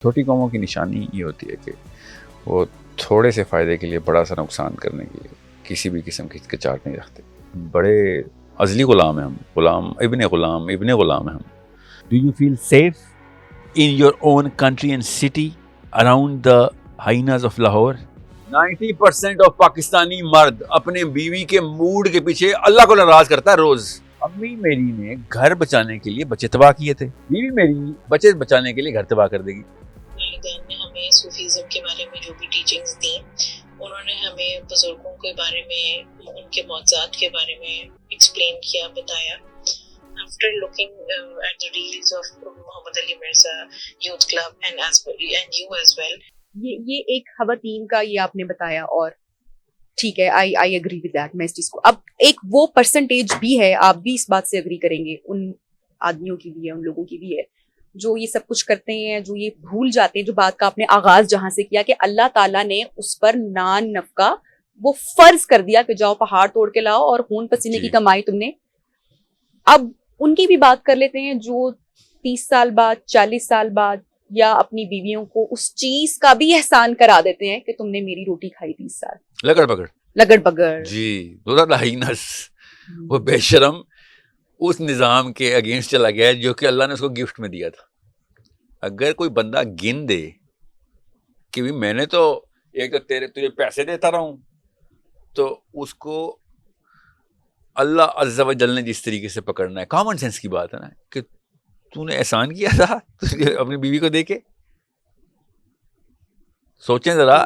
چھوٹی قوموں کی نشانی یہ ہوتی ہے کہ وہ تھوڑے سے فائدے کے لیے بڑا سا نقصان کرنے کے لیے کسی بھی قسم کی ہچکچاہٹ نہیں رکھتے. بڑے ازلی غلام ہیں ہم، غلام ابن غلام ہیں ہم. Do you feel safe in your own country and city around the hyenas of Lahore? 90% of Pakistani مرد اپنے بیوی کے موڈ کے پیچھے اللہ کو ناراض کرتا ہے روز. امی میری نے گھر بچانے کے لیے بچے تباہ کیے تھے، بیوی میری بچے بچانے کے لیے گھر تباہ کر دے گی. والدین نے ہمیں صوفیزم کے بارے میں جو بھی ٹیچنگز دیں، انہوں نے ہمیں بزرگوں کے بارے میں، ان کے معجزات کے بارے میں ایکسپلین کیا، بتایا. After looking at the reels of Muhammad Ali Mirza Youth Club and you as well. یہ ایک خواتین کا یہ آپ نے بتایا، اور ٹھیک ہے، آئی اگری ود دیٹ. میں اس چیز کو اب ایک وہ پرسنٹیج بھی ہے، آپ بھی اس بات سے اگری کریں گے، ان آدمیوں کی بھی ہے، ان لوگوں کی بھی ہے جو یہ سب کچھ کرتے ہیں، جو یہ بھول جاتے ہیں، جو بات کا آپ نے آغاز جہاں سے کیا کہ اللہ تعالیٰ نے اس پر نان نفقہ وہ فرض کر دیا کہ جاؤ پہاڑ توڑ کے لاؤ اور خون پسینے کی کمائی تم نے. اب ان کی بھی بات کر لیتے ہیں جو 30 سال بعد 40 سال بعد یا اپنی بیویوں کو اس چیز کا بھی احسان کرا دیتے ہیں کہ تم نے میری روٹی کھائی 30 سال. لگڑ بگڑ جی وہ بے شرم اس نظام کے اگینسٹ چلا گیا جو کہ اللہ نے اس کو گفٹ میں دیا تھا. اگر کوئی بندہ گن دے کہ بھی میں نے تو ایک تو تجھے پیسے دیتا رہا ہوں، تو اس کو اللہ عز و جل نے جس طریقے سے پکڑنا ہے، کامن سینس کی بات ہے نا، کہ تو نے احسان کیا تھا اپنی بیوی کو دے کے. سوچیں ذرا،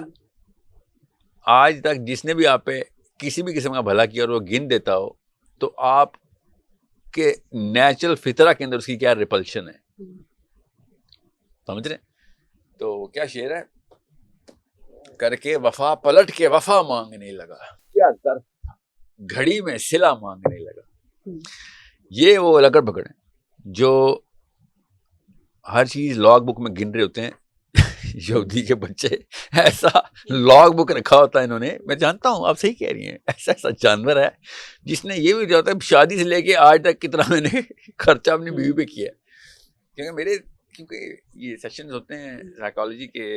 آج تک جس نے بھی آپ پہ کسی بھی قسم کا بھلا کیا اور وہ گن دیتا ہو، تو آپ کے نیچرل فطرہ کے اندر اس کی کیا ریپلشن ہے، سمجھ رہے؟ تو کیا شعر ہے، کر کے وفا پلٹ کے وفا مانگنے لگا، کیا ظرف تھا گھڑی میں صلہ مانگنے لگا. یہ وہ لگڑ پکڑ ہیں جو ہر چیز لاگ بک میں گن رہے ہوتے ہیں. یہودی کے بچے ایسا لاگ بک رکھا ہوتا ہے انہوں نے. میں جانتا ہوں آپ صحیح کہہ رہی ہیں، ایسا جانور ہے جس نے یہ بھی جو ہوتا ہے شادی سے لے کے آج تک کتنا میں نے خرچہ اپنی بیوی پہ کیا ہے. کیونکہ یہ سیشنز ہوتے ہیں سائیکالوجی کے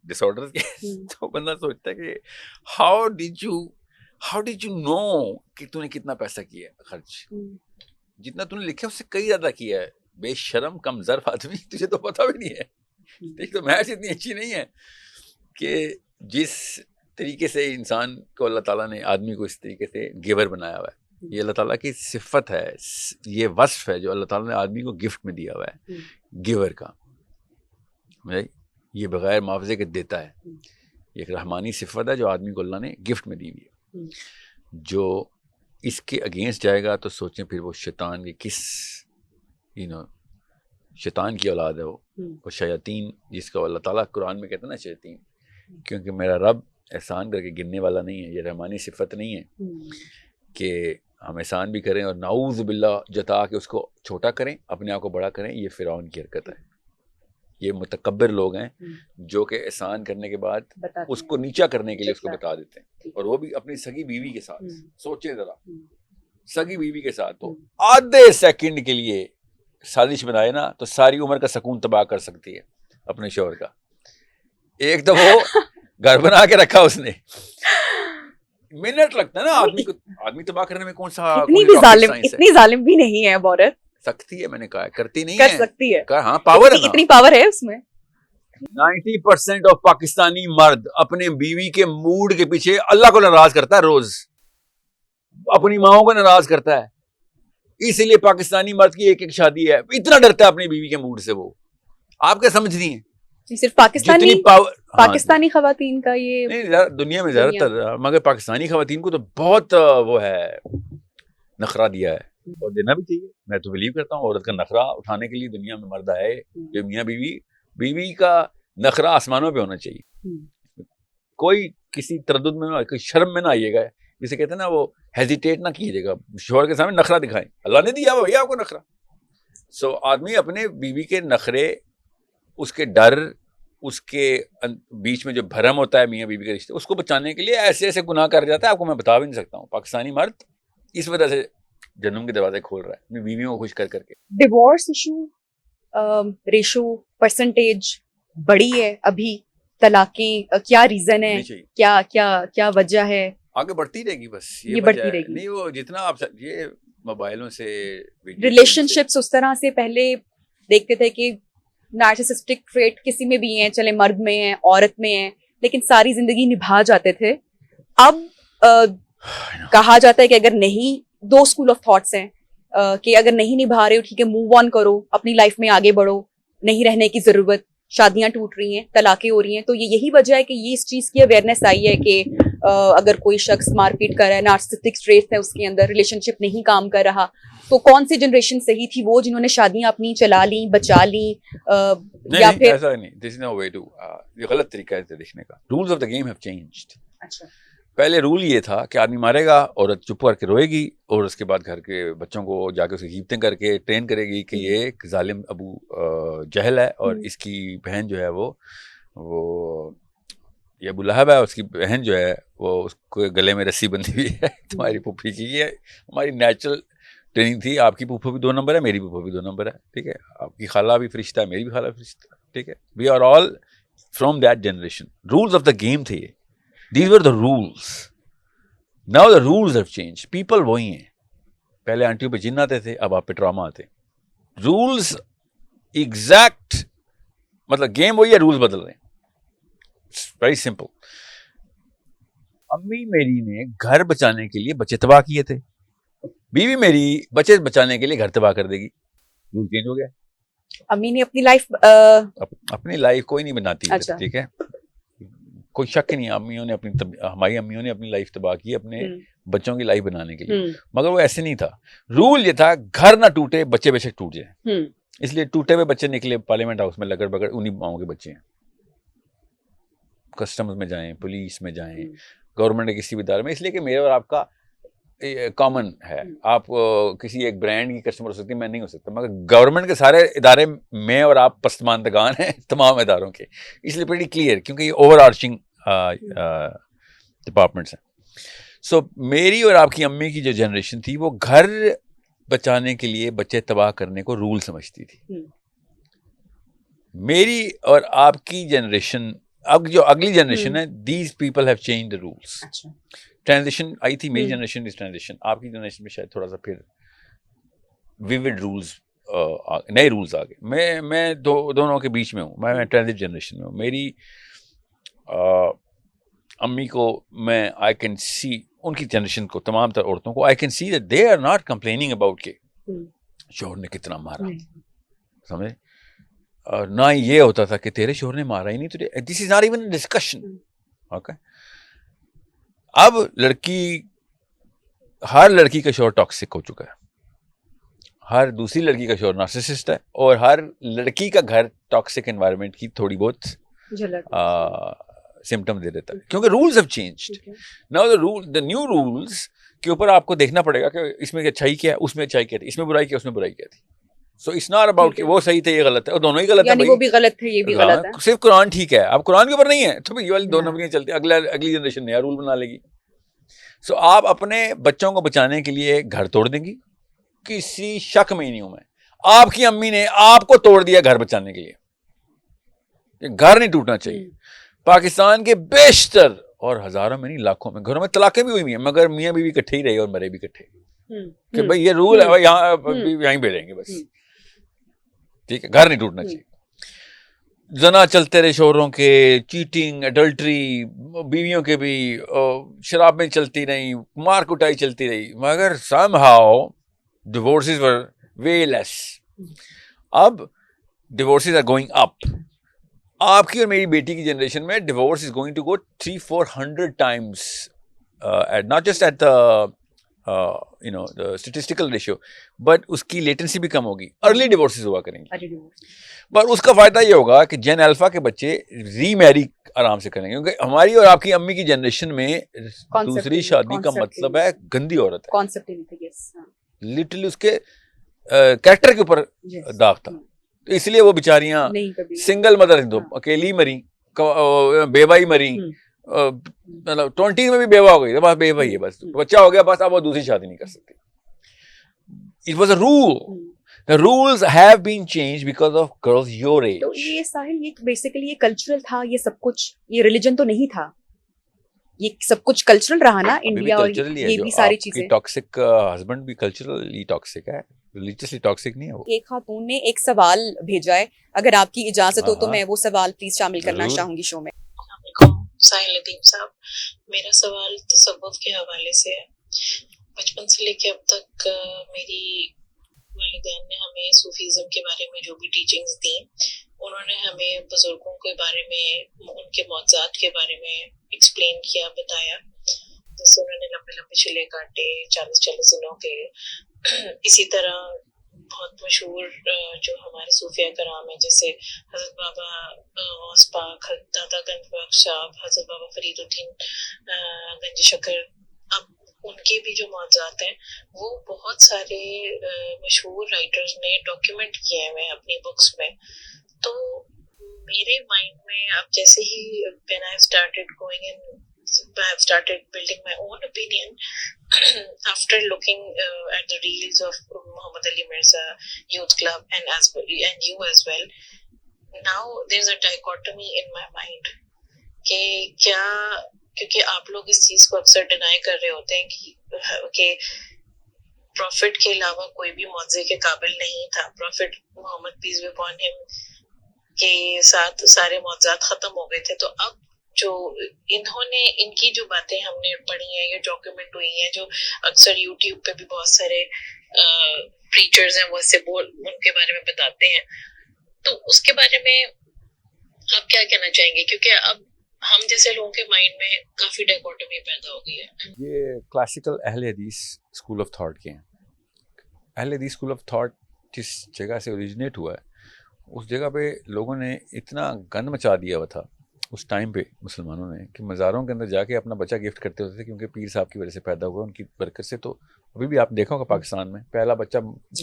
ڈس آرڈرز کے، تو بندہ سوچتا ہے کہ ہاؤ ڈیڈ یو نو کہ تو نے کتنا پیسہ کیا خرچ، جتنا تو نے لکھا اس سے کئی زیادہ کیا ہے. بے شرم کم ظرف آدمی، تجھے تو پتہ بھی نہیں ہے. دیکھ تو میچ اتنی اچھی نہیں ہے کہ جس طریقے سے انسان کو اللہ تعالیٰ نے آدمی کو اس طریقے سے گیور بنایا ہوا ہے. یہ اللہ تعالیٰ کی صفت ہے، یہ وصف ہے جو اللہ تعالیٰ نے آدمی کو گفٹ میں دیا ہوا ہے، گیور کا. یہ بغیر معاوضے کے دیتا ہے. یہ ایک رحمانی صفت ہے جو آدمی کو اللہ نے گفٹ میں دی ہوئی ہے. جو اس کے اگینسٹ جائے گا تو سوچیں پھر وہ شیطان کی کس شیطان کی اولاد ہے. وہ شیاطین جس کو اللہ تعالیٰ قرآن میں کہتے ہیں نا شیاطین، کیونکہ میرا رب احسان کر کے گننے والا نہیں ہے. یہ رحمانی صفت نہیں ہے کہ ہم احسان بھی کریں اور نعوذ باللہ جتا کے اس کو چھوٹا کریں، اپنے آپ کو بڑا کریں. یہ فرعون کی حرکت ہے. یہ متکبر لوگ ہیں جو کہ احسان کرنے کے بعد اس کو نیچا کرنے کے لیے اس کو بتا دیتے ہیں، اور وہ بھی اپنی سگی بیوی کے ساتھ. سوچیں ذرا، سگی بیوی کے ساتھ تو آدھے سیکنڈ کے لیے سازش بنائے نا تو ساری عمر کا سکون تباہ کر سکتی ہے اپنے شوہر کا. ایک تو وہ گھر بنا کے رکھا اس نے، منٹ لگتا ہے نا آدمی کو، آدمی تباہ کرنے میں کون سا اتنی ظالم بھی نہیں ہے عورت. سکتی ہے، میں نے کہا کرتی نہیں کر سکتی ہے، ہاں پاور ہے، اتنی پاور ہے اس میں. 90% آف پاکستانی مرد اپنے بیوی کے موڈ کے پیچھے اللہ کو ناراض کرتا ہے، روز اپنی ماؤں کو ناراض کرتا ہے. اسی لیے پاکستانی مرد کی ایک شادی ہے، اتنا ڈرتا ہے اپنی بیوی کے موڈ سے. وہ آپ کیا سمجھتی ہیں؟ صرف پاکستانی خواتین کا یہ نہیں، دنیا میں زیادہ تر، مگر پاکستانی خواتین کو تو بہت وہ ہے، نخرہ دیا ہے، اور دینا بھی چاہیے. میں تو بلیو کرتا ہوں عورت کا نخرہ اٹھانے کے لیے دنیا میں مرد آئے جو میاں بیوی کا نخرہ آسمانوں پہ ہونا چاہیے. کوئی کسی تردد میں نہ، کوئی شرم میں نہ آئیے گا. جسے کہتے ہیں نا وہ ہیزیٹیٹ نہ کیجیے گا، شوہر کے سامنے نخرہ دکھائیں. اللہ نے دیا وہی آپ کو نخرہ. سو آدمی اپنے بیوی کے نخرے، اس کے ڈر، اس کے بیچ میں جو بھرم ہوتا ہے میاں بیوی کے رشتے، اس کو بچانے کے لیے ایسے ایسے گناہ کر جاتا ہے، آپ کو میں بتا بھی نہیں سکتا ہوں. پاکستانی مرد اس وجہ سے جنم کے دروازے کھول رہا ہے اپنی بیویوں کو خوش کر کے. ڈیورس ایشو ریشو پرسنٹیج بڑی ہے ابھی طلاقیں کیا ریزن ہے, نہیں چاہیے, کیا کیا کیا وجہ ہے؟ آگے بڑھتی رہے گی بس, یہ وجہ بڑھتی ہے. رہے گی. نہیں وہ جتنا آپ یہ موبائلوں سے ریلیشن شپس اس طرح سے پہلے دیکھتے تھے کہ نارسسسٹک ٹریٹ کسی میں بھی ہیں, چلے مرد میں ہیں عورت میں ہیں, لیکن ساری زندگی نبھا جاتے تھے. اب کہا جاتا ہے کہ اگر نہیں, دو اسکول آف تھاٹس ہیں کہ اگر نہیں نبھا رہے ہو ٹھیک ہے, موو آن کرو, اپنی لائف میں آگے بڑھو, نہیں رہنے کی ضرورت, شادیاں ٹوٹ رہی ہیں, طلاقیں ہو رہی ہیں. تو یہی وجہ ہے کہ یہ اس چیز کی اویئرنیس آئی ہے کہ اگر کوئی شخص مار پیٹ کر رہا ہے, نارسسسٹک ٹریٹس ہے اس کے اندر, ریلیشن شپ نہیں کام کر رہا, تو کون سی جنریشن صحیح تھی؟ وہ جنہوں نے شادیاں اپنی چلا لیں, بچا لیں, یا پھر ایسا نہیں, دس از نو وے ٹو, یہ غلط طریقہ ہے دیکھنے کا. Rules of the game have changed. اچھا, پہلے رول یہ تھا کہ آدمی مارے گا, عورت چپ کر کے روئے گی, اور اس کے بعد گھر کے بچوں کو جا کے اسے ہیبتیں کر کے ٹرین کرے گی کہ یہ ایک ظالم ابو جہل ہے, اور اس کی بہن جو ہے وہ یہ ابو لہب ہے, اس کی بہن جو ہے وہ اس کو گلے میں رسی بندھی ہوئی ہے تمہاری پھوپھی کی. یہ ہماری نیچرل ٹریننگ تھی. آپ کی پھوپھو بھی 2 نمبر ہے, میری پھوپھو بھی 2 نمبر ہے, ٹھیک ہے. آپ کی خالہ بھی فرشتہ ہے, میری بھی خالہ فرشتہ ہے, ٹھیک ہے. We are all from that generation. Rules of the game تھے یہ. These were the rules. Now the rules have changed. People وہی ہیں. پہلے آنٹیوں پہ جن آتے تھے, اب آپ پہ ڈراما آتے ہیں. رولز ایگزیکٹ, مطلب گیم وہی ہے, رولز بدل رہے ہیں. Very simple. امی میری نے گھر بچانے کے لیے بچے تباہ کیے تھے, بیوی میری بچے بچانے کے لیے گھر تباہ کر دے گی. رول چینج ہو گیا. امی نے اپنی لائف اپنی لائف کوئی نہیں بناتی, اچھا. ٹھیک ہے, کوئی شک نہیں. امیوں نے ہماری امیوں نے اپنی لائف تباہ کی اپنے بچوں کی لائف بنانے کے لیے, مگر وہ ایسے نہیں تھا. رول یہ تھا گھر نہ ٹوٹے, بچے بے شک ٹوٹ جائیں. اس لیے ٹوٹے ہوئے بچے نکلے پارلیمنٹ ہاؤس میں لگڑ بگڑ, انہیں ماؤں کے بچے ہیں. کسٹمز میں جائیں, پولیس میں جائیں, گورنمنٹ کے کسی بھی ادارے میں, اس لیے کہ میرے اور آپ کا کامن ہے. آپ کسی ایک برانڈ کی کسٹمر ہو سکتی, میں نہیں ہو سکتا, مگر گورنمنٹ کے سارے ادارے میں اور آپ پسماندگان ہیں تمام اداروں کے. اس لیے پریٹی کلیئر, کیونکہ یہ اوور آرچنگ ڈپارٹمنٹس ہیں. سو میری اور آپ کی امی کی جو جنریشن تھی وہ گھر بچانے کے لیے بچے تباہ کرنے کو رول سمجھتی تھی. میری اور آپ کی جنریشن, اب جو اگلی جنریشن ہے, these people have change the rules. Transition آئی تھی, میری جنریشن از ٹرانزیشن, آپ کی جنریشن میں شاید تھوڑا سا پھر ویوڈ رولز, نئے رولز آ گئے. میں دونوں کے بیچ میں ہوں, میں ٹرانزٹ جنریشن میں ہوں. میری امی کو میں آئی کین سی, ان کی جنریشن کو, تمام تر عورتوں کو I can see that they are not complaining about کہ شوہر نے کتنا مارا, سمجھے, اور نہ یہ ہوتا تھا کہ تیرے شوہر نے مارا ہی نہیں تجھے. This is not even discussion. Okay, اب ہر لڑکی کا شوہر ٹاکسک ہو چکا ہے, ہر دوسری لڑکی کا شوہر نارسسسٹ ہے, اور ہر لڑکی کا گھر ٹاکسک انوائرمنٹ کی تھوڑی بہت سمٹم دے دیتا ہے, کیونکہ rules have changed. Now the new rules کے اوپر آپ کو دیکھنا پڑے گا کہ اس میں اچھائی کیا ہے, اس میں اچھائی کیا تھی, اس میں برائی کیا, اس میں برائی کیا تھی. سو اٹس ناٹ اباؤٹ کہ وہ صحیح تھے یہ غلط ہے, اور دونوں ہی غلط ہیں. وہ بھی غلط ہے, یہ بھی غلط ہے. صرف قرآن ٹھیک ہے, اب قرآن کے اوپر نہیں ہے تو یہ والی 2 نمبر چلتی, اگلی جنریشن نیا رول بنا لے گی. سو آپ اپنے بچوں کو بچانے کے لیے گھر توڑ دیں گی, کسی شک میں ہی نہیں ہوں میں. آپ کی امی نے آپ کو توڑ دیا گھر بچانے کے لیے. گھر نہیں ٹوٹنا چاہیے. پاکستان کے بیشتر اور ہزاروں میں نہیں لاکھوں میں گھروں میں طلاقیں بھی ہوئی ہیں, مگر میاں بیوی اکٹھے ہی رہے اور مرے بھی اکٹھے, کہ بھائی یہ رول ہے, یہیں پہ رہیں گے بس, ٹھیک ہے. گھر نہیں ٹوٹنا چاہیے. زنا چلتے رہے شوہروں کے, چیٹنگ, اڈلٹری, بیویوں کے بھی, شرابیں چلتی رہیں, مار کٹائی چلتی رہی, مگر سم ہاؤ ڈیورسز ور وے لیس. اب ڈیورسز آر گوئنگ اپ. آپ کی اور میری بیٹی کی جنریشن میں divorce is going to go 300-400 times, not just at the statistical ratio, but اس کی لیٹنسی بھی کم ہوگی. ارلی ڈیورسز ہوا کریں گے, پر اس کا فائدہ یہ ہوگا کہ جین الفا کے بچے ری میری آرام سے کریں گے, کیونکہ ہماری اور آپ کی امی کی جنریشن میں دوسری شادی کا مطلب ہے گندی عورت ہے. لٹرلی اس کے کریکٹر کے اوپر داغ تھا. تو اس لیے وہ بیچاریاں سنگل مدر, اکیلی مری, بیوائی مری, مطلب 20 میں بھی بیوہ ہو گئی, بس بیوہ ہی ہے, بس بچہ ہو گیا بس, اب وہ دوسری شادی نہیں کر سکتی. It was a rule. The rules have been changed because of girls your age. تو یہ ساحل یہ بیسیکلی یہ کلچرل تھا, یہ سب کچھ, یہ ریلیجن تو نہیں تھا, یہ سب کچھ کلچرل رہا نا انڈیا, اور یہ بھی ساری چیزیں. ٹاکسک ہسبینڈ بھی کلچرلی ٹاکسک ہے, ریلیجیسلی ٹاکسک نہیں ہے وہ. ایک خاتون نے ایک سوال بھیجا ہے, اگر آپ کی اجازت ہو تو میں وہ سوال پلیز شامل کرنا چاہوں گی شو میں. السلام علیکم ساحل ندیم صاحب, میرا سوال تصوف کے حوالے سے ہے. بچپن سے لے کے اب تک میری والدین نے ہمیں صوفیزم کے بارے میں جو بھی ٹیچنگز دیں, انہوں نے ہمیں بزرگوں کے بارے میں, ان کے معجزات کے بارے میں ایکسپلین کیا, بتایا. جیسے انہوں نے لمبے لمبے چلے کاٹے 40 دنوں کے. اسی طرح بہت مشہور جو ہمارے صوفیہ کرام ہیں, جیسے حضرت بابا غوث پاک, دادا گنج بخش صاحب, حضرت بابا فرید الدین گنج شکر, اب ان کے بھی جو معجزات ہیں وہ بہت سارے مشہور رائٹرز نے ڈاکیومنٹ کیے ہیں اپنی بکس میں. تو میرے مائنڈ میں اب جیسے ہی when I started going and I have started building my own opinion after looking at the reels of Muhammad Ali Mirza Youth Club and you as well, now there's a dichotomy in my mind کہ کیا, کیونکہ آپ لوگ اس چیز کو اکثر deny کر رہے ہوتے ہیں کہ پروفٹ کے علاوہ کوئی بھی معجزے کے قابل نہیں تھا. Prophet Muhammad peace be upon ہم کے ساتھ سارے معجزات ختم ہو گئے تھے. تو اب جو انہوں نے, ان کی جو باتیں ہم نے پڑھی ہیں یا ڈاکیومنٹ ہوئی ہیں, جو اکثر یوٹیوب پہ بھی بہت سارے پریچرز ہیں وہ سے ان کے بارے میں بتاتے ہیں, تو اس کے بارے میں آپ کیا کہنا چاہیں گے؟ کیونکہ اب ہم جیسے لوگوں کے مائنڈ میں کافی ڈائکوٹمی پیدا ہو گئی ہے. یہ کلاسیکل اہل حدیث اسکول آف تھاٹ کے ہیں. اہل حدیث اسکول آف تھاٹ جس جگہ سے اوریجنیٹ ہوا ہے, اس جگہ پہ لوگوں نے اتنا گند مچا دیا ہوا تھا اس ٹائم پہ مسلمانوں نے, کہ مزاروں کے اندر جا کے اپنا بچہ گفٹ کرتے ہوتے تھے, کیونکہ پیر صاحب کی وجہ سے پیدا ہوا, ان کی برکت سے. تو ابھی بھی آپ دیکھو گا پاکستان میں پہلا بچہ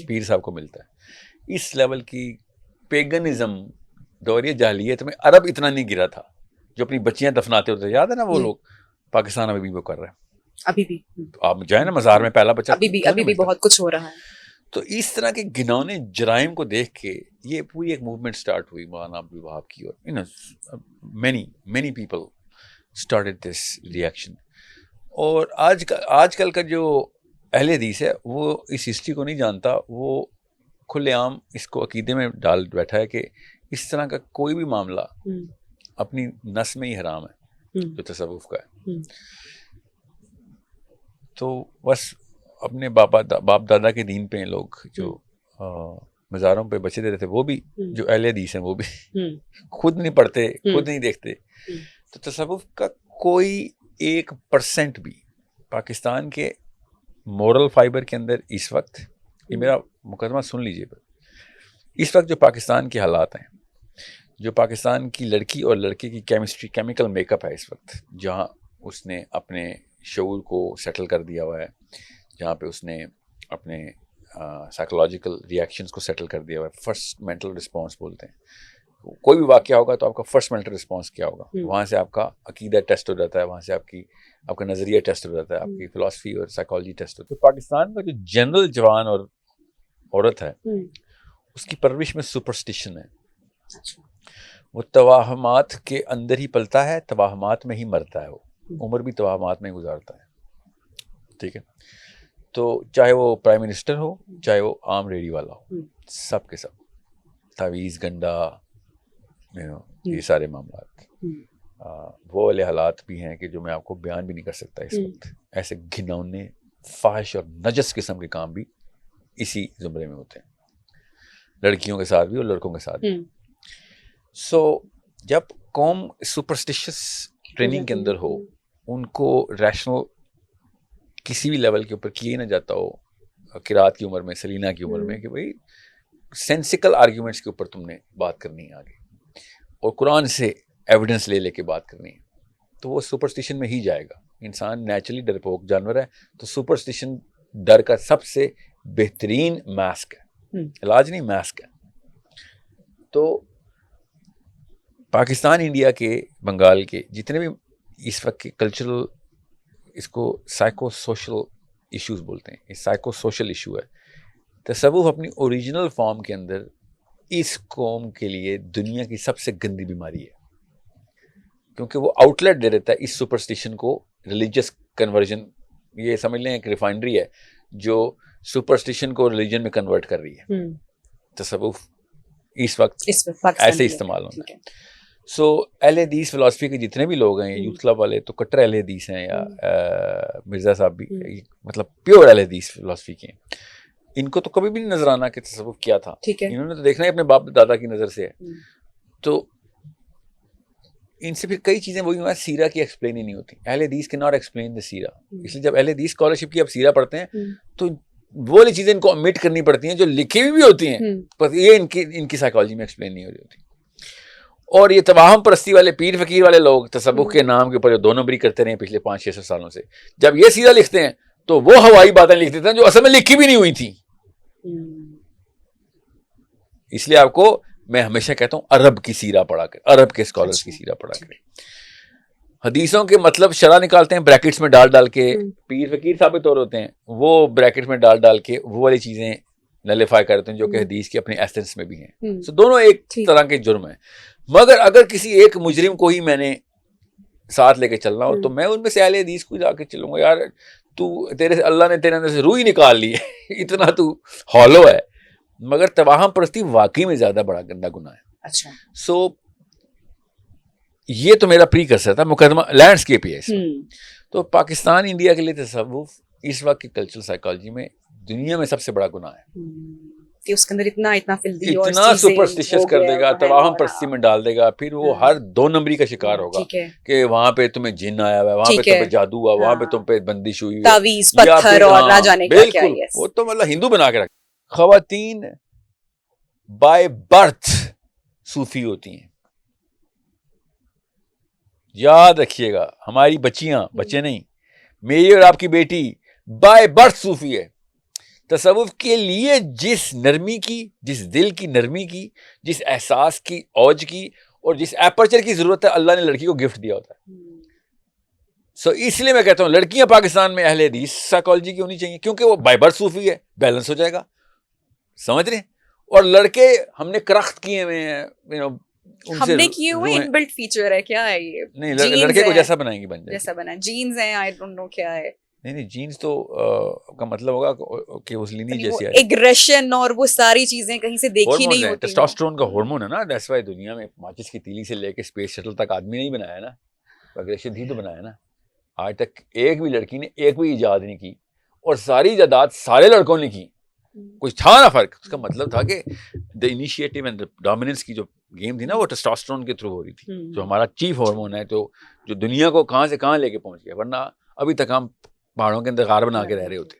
پیر صاحب کو ملتا ہے. اس لیول کی پیگنزم دور جاہلیت میں عرب اتنا نہیں گرا تھا جو اپنی بچیاں دفناتے ہوتے. یاد ہے نا وہ لوگ, پاکستان ابھی بھی وہ کر رہے ہیں, ابھی بھی. آپ جائیں نا مزار میں پہلا بچہ, ابھی بھی بہت کچھ ہو رہا ہے. تو اس طرح کے گھنونے جرائم کو دیکھ کے یہ پوری ایک موومنٹ سٹارٹ ہوئی مولانا عبد الوہاب کی, اور many people started this reaction. اور آج کل کا جو اہل حدیث ہے وہ اس ہسٹری کو نہیں جانتا, وہ کھلے عام اس کو عقیدے میں ڈال بیٹھا ہے کہ اس طرح کا کوئی بھی معاملہ اپنی نس میں ہی حرام ہے جو تصوف کا ہے. تو بس اپنے باپ دادا کے دین پہ لوگ جو مزاروں پہ بچے دیتے تھے, وہ بھی جو اہل حدیث ہیں وہ بھی خود نہیں پڑھتے, خود نہیں دیکھتے. تو تصوف کا کوئی 1% بھی پاکستان کے مورل فائبر کے اندر اس وقت, یہ میرا مقدمہ سن لیجیے, اس وقت جو پاکستان کے حالات ہیں, جو پاکستان کی لڑکی اور لڑکے کی کیمسٹری, کیمیکل میک اپ ہے اس وقت, جہاں اس نے اپنے شعور کو سیٹل کر دیا ہوا ہے, جہاں پہ اس نے اپنے سائیکولوجیکل ریئیکشنز کو سیٹل کر دیا ہوا ہے. فرسٹ مینٹل رسپانس بولتے ہیں. کوئی بھی واقعہ ہوگا تو آپ کا فرسٹ مینٹل رسپانس کیا ہوگا, وہاں سے آپ کا عقیدہ ٹیسٹ ہو جاتا ہے, وہاں سے آپ کا نظریہ ٹیسٹ ہو جاتا ہے, آپ کی فلاسفی اور سائیکالوجی ٹیسٹ ہوتا ہے. تو پاکستان کا جو جنرل جوان اور عورت ہے, اس کی پرورش میں سپرسٹیشن ہے. وہ توہمات کے اندر ہی پلتا ہے, توہمات میں ہی مرتا ہے, وہ عمر بھی توہمات میں ہی گزارتا ہے. ٹھیک ہے, تو چاہے وہ پرائم منسٹر ہو, چاہے وہ عام ریڑھی والا ہو, سب کے سب تعویذ گنڈا, یہ سارے معاملات. وہ والے حالات بھی ہیں کہ جو میں آپ کو بیان بھی نہیں کر سکتا اس وقت. ایسے گھنونے, فاحش اور نجس قسم کے کام بھی اسی زمرے میں ہوتے ہیں, لڑکیوں کے ساتھ بھی اور لڑکوں کے ساتھ بھی. سو جب قوم سپرسٹیشس ٹریننگ کے اندر ہو, ان کو ریشنل کسی بھی لیول کے اوپر کیے نہ جاتا ہو, قرات کی عمر میں, سلینا کی عمر میں, کہ بھائی سینسیکل آرگیومنٹس کے اوپر تم نے بات کرنی ہے آگے, اور قرآن سے ایویڈنس لے کے بات کرنی ہے, تو وہ سپرسٹیشن میں ہی جائے گا. انسان نیچرلی ڈرپوک جانور ہے, تو سپرسٹیشن ڈر کا سب سے بہترین ماسک ہے, علاج نہیں ماسک ہے. تو پاکستان, انڈیا کے, بنگال کے جتنے بھی اس وقت کے کلچرل, اس کو سائیکو سوشل ایشوز بولتے ہیں, یہ سائیکو سوشل ایشو ہے. تصوف اپنی اوریجنل فارم کے اندر اس قوم کے لیے دنیا کی سب سے گندی بیماری ہے, کیونکہ وہ آؤٹ لیٹ دے دیتا ہے اس سپرسٹیشن کو, ریلیجس کنورژن. یہ سمجھ لیں ایک ریفائنڈری ہے جو سپرسٹیشن کو ریلیجن میں کنورٹ کر رہی ہے. تصوف اس وقت ایسے استعمال ہوتا ہے. سو اہل حدیث فلاسفی کے جتنے بھی لوگ ہیں, یوتھ کلب والے تو کٹر اہل حدیث ہیں, یا مرزا صاحب بھی مطلب پیور اہل حدیث فلاسفی کے ہیں. ان کو تو کبھی بھی نہیں نظر آنا کہ تصوف کیا تھا, انہوں نے تو دیکھنا ہے اپنے باپ دادا کی نظر سے ہے. تو ان سے پھر کئی چیزیں وہی سیرہ کی ایکسپلین ہی نہیں ہوتی. اہل حدیث کے ناٹ ایکسپلین دا سیرہ, اس لیے جب اہل حدیث اسکالرشپ کی اب سیرہ پڑھتے ہیں تو وہ والی چیزیں ان کو امٹ کرنی پڑتی ہیں جو لکھی ہوئی بھی ہوتی ہیں, پر یہ ان کی سائیکالوجی میں ایکسپلین نہیں ہو رہی ہوتی. اور یہ توہم پرستی والے پیر فقیر والے لوگ تصوف کے نام کے اوپر جو 2 نمبری کرتے رہے پچھلے 500-600 سالوں سے, جب یہ سیرہ لکھتے ہیں تو وہ ہوائی باتیں لکھ دیتے ہیں جو اصل میں لکھی بھی نہیں ہوئی تھی. اس لیے آپ کو میں ہمیشہ کہتا ہوں عرب کی سیرہ پڑھا کر, عرب کے اسکالرز کی سیرہ پڑھا کر. حدیثوں کے مطلب شرح نکالتے ہیں بریکٹس میں ڈال کے, پیر فقیر ثابت اور ہوتے ہیں وہ بریکٹس میں ڈال کے وہ والی چیزیں نلیفائی کرتے ہیں جو کہ حدیث کے اپنے ایسنس میں بھی ہیں. سو دونوں ایک طرح کے جرم ہیں. مگر اگر کسی ایک مجرم کو ہی میں نے ساتھ لے کے چلنا ہو تو میں ان میں سے اہل حدیث کو جا کے چلوں گا. یار تو تیرے اللہ نے تیرے اندر سے روح ہی نکال لی ہے, اتنا تو ہالو ہے. مگر توہم پرستی واقعی میں زیادہ بڑا گندا گناہ ہے. اچھا, سو یہ تو میرا پری کرسر تھا, مقدمہ لینڈسکیپ ہی ہے. تو پاکستان انڈیا کے لیے تصوف اس وقت کی کلچرل سائیکالوجی میں دنیا میں سب سے بڑا گناہ ہے. کہ اس کے اندر اتنا سپرسٹیشس کر دے گا, توہم پرستی میں ڈال دے گا, پھر وہ ہر 2 نمبری کا شکار ہوگا کہ وہاں پہ تمہیں جن آیا ہوا ہے, وہاں پہ تم پہ جادو ہوا, وہاں پہ تم پہ بندش ہوئی, تعویذ پتھر اور نہ جانے کیا کیا. وہ تو مطلب ہندو بنا کے رکھ. خواتین بائی برتھ صوفی ہوتی ہیں, یاد رکھیے گا. ہماری بچیاں, بچے نہیں, میری اور آپ کی بیٹی بائی برتھ صوفی ہے. تصوف کے لیے جس نرمی کی, جس دل کی نرمی کی, جس احساس کی اوج کی اور جس ایپرچر کی ضرورت ہے, اللہ نے لڑکی کو گفٹ دیا ہوتا ہے. سو اس لیے میں کہتا ہوں لڑکیاں پاکستان میں اہل حدیث سائیکالوجی کی ہونی چاہیے, کیونکہ وہ بائی برتھ صوفی ہے, بیلنس ہو جائے گا, سمجھ رہے ہیں. اور لڑکے ہم نے کرخت کیے ہوئے ہیں, ہم نے کیے ہوئے ان بلٹ فیچر ہے, کیا ہے یہ؟ نہیں, لڑکے کو جیسا بنائیں گی بن جائے, جیسا بنا جینز ہیں, آئی ڈونٹ نو کیا ہے. نہیں جینز تو کا مطلب ہوگا کہ اس لینی جیسی ہے, ایگریشن اور وہ ساری چیزیں کہیں سے دیکھی نہیں ہوتی. ٹیسٹوسٹرون کا ہارمون ہے نا, دیٹس وائی دنیا میں ماچس کی تیلی سے لے کے اسپیس شٹل تک آدمی نہیں بنایا نا, ایگریشن ہی تو بنایا نا. آج تک ایک بھی لڑکی نے ایک بھی ایجاد نہیں کی, اور ساری ایجادات سارے لڑکوں نے کی, کچھ تھا نا فرق. اس کا مطلب تھا کہ دا انیشیٹو اینڈ ڈومیننس کی جو گیم تھی نا وہ ٹیسٹوسٹرون کے تھرو ہو رہی تھی, جو ہمارا چیف ہارمون ہے, تو جو دنیا کو کہاں سے کہاں لے کے پہنچ گیا, ورنہ ابھی تک ہم پہاڑوں کے اندر غار بنا کے رہ رہے ہوتے.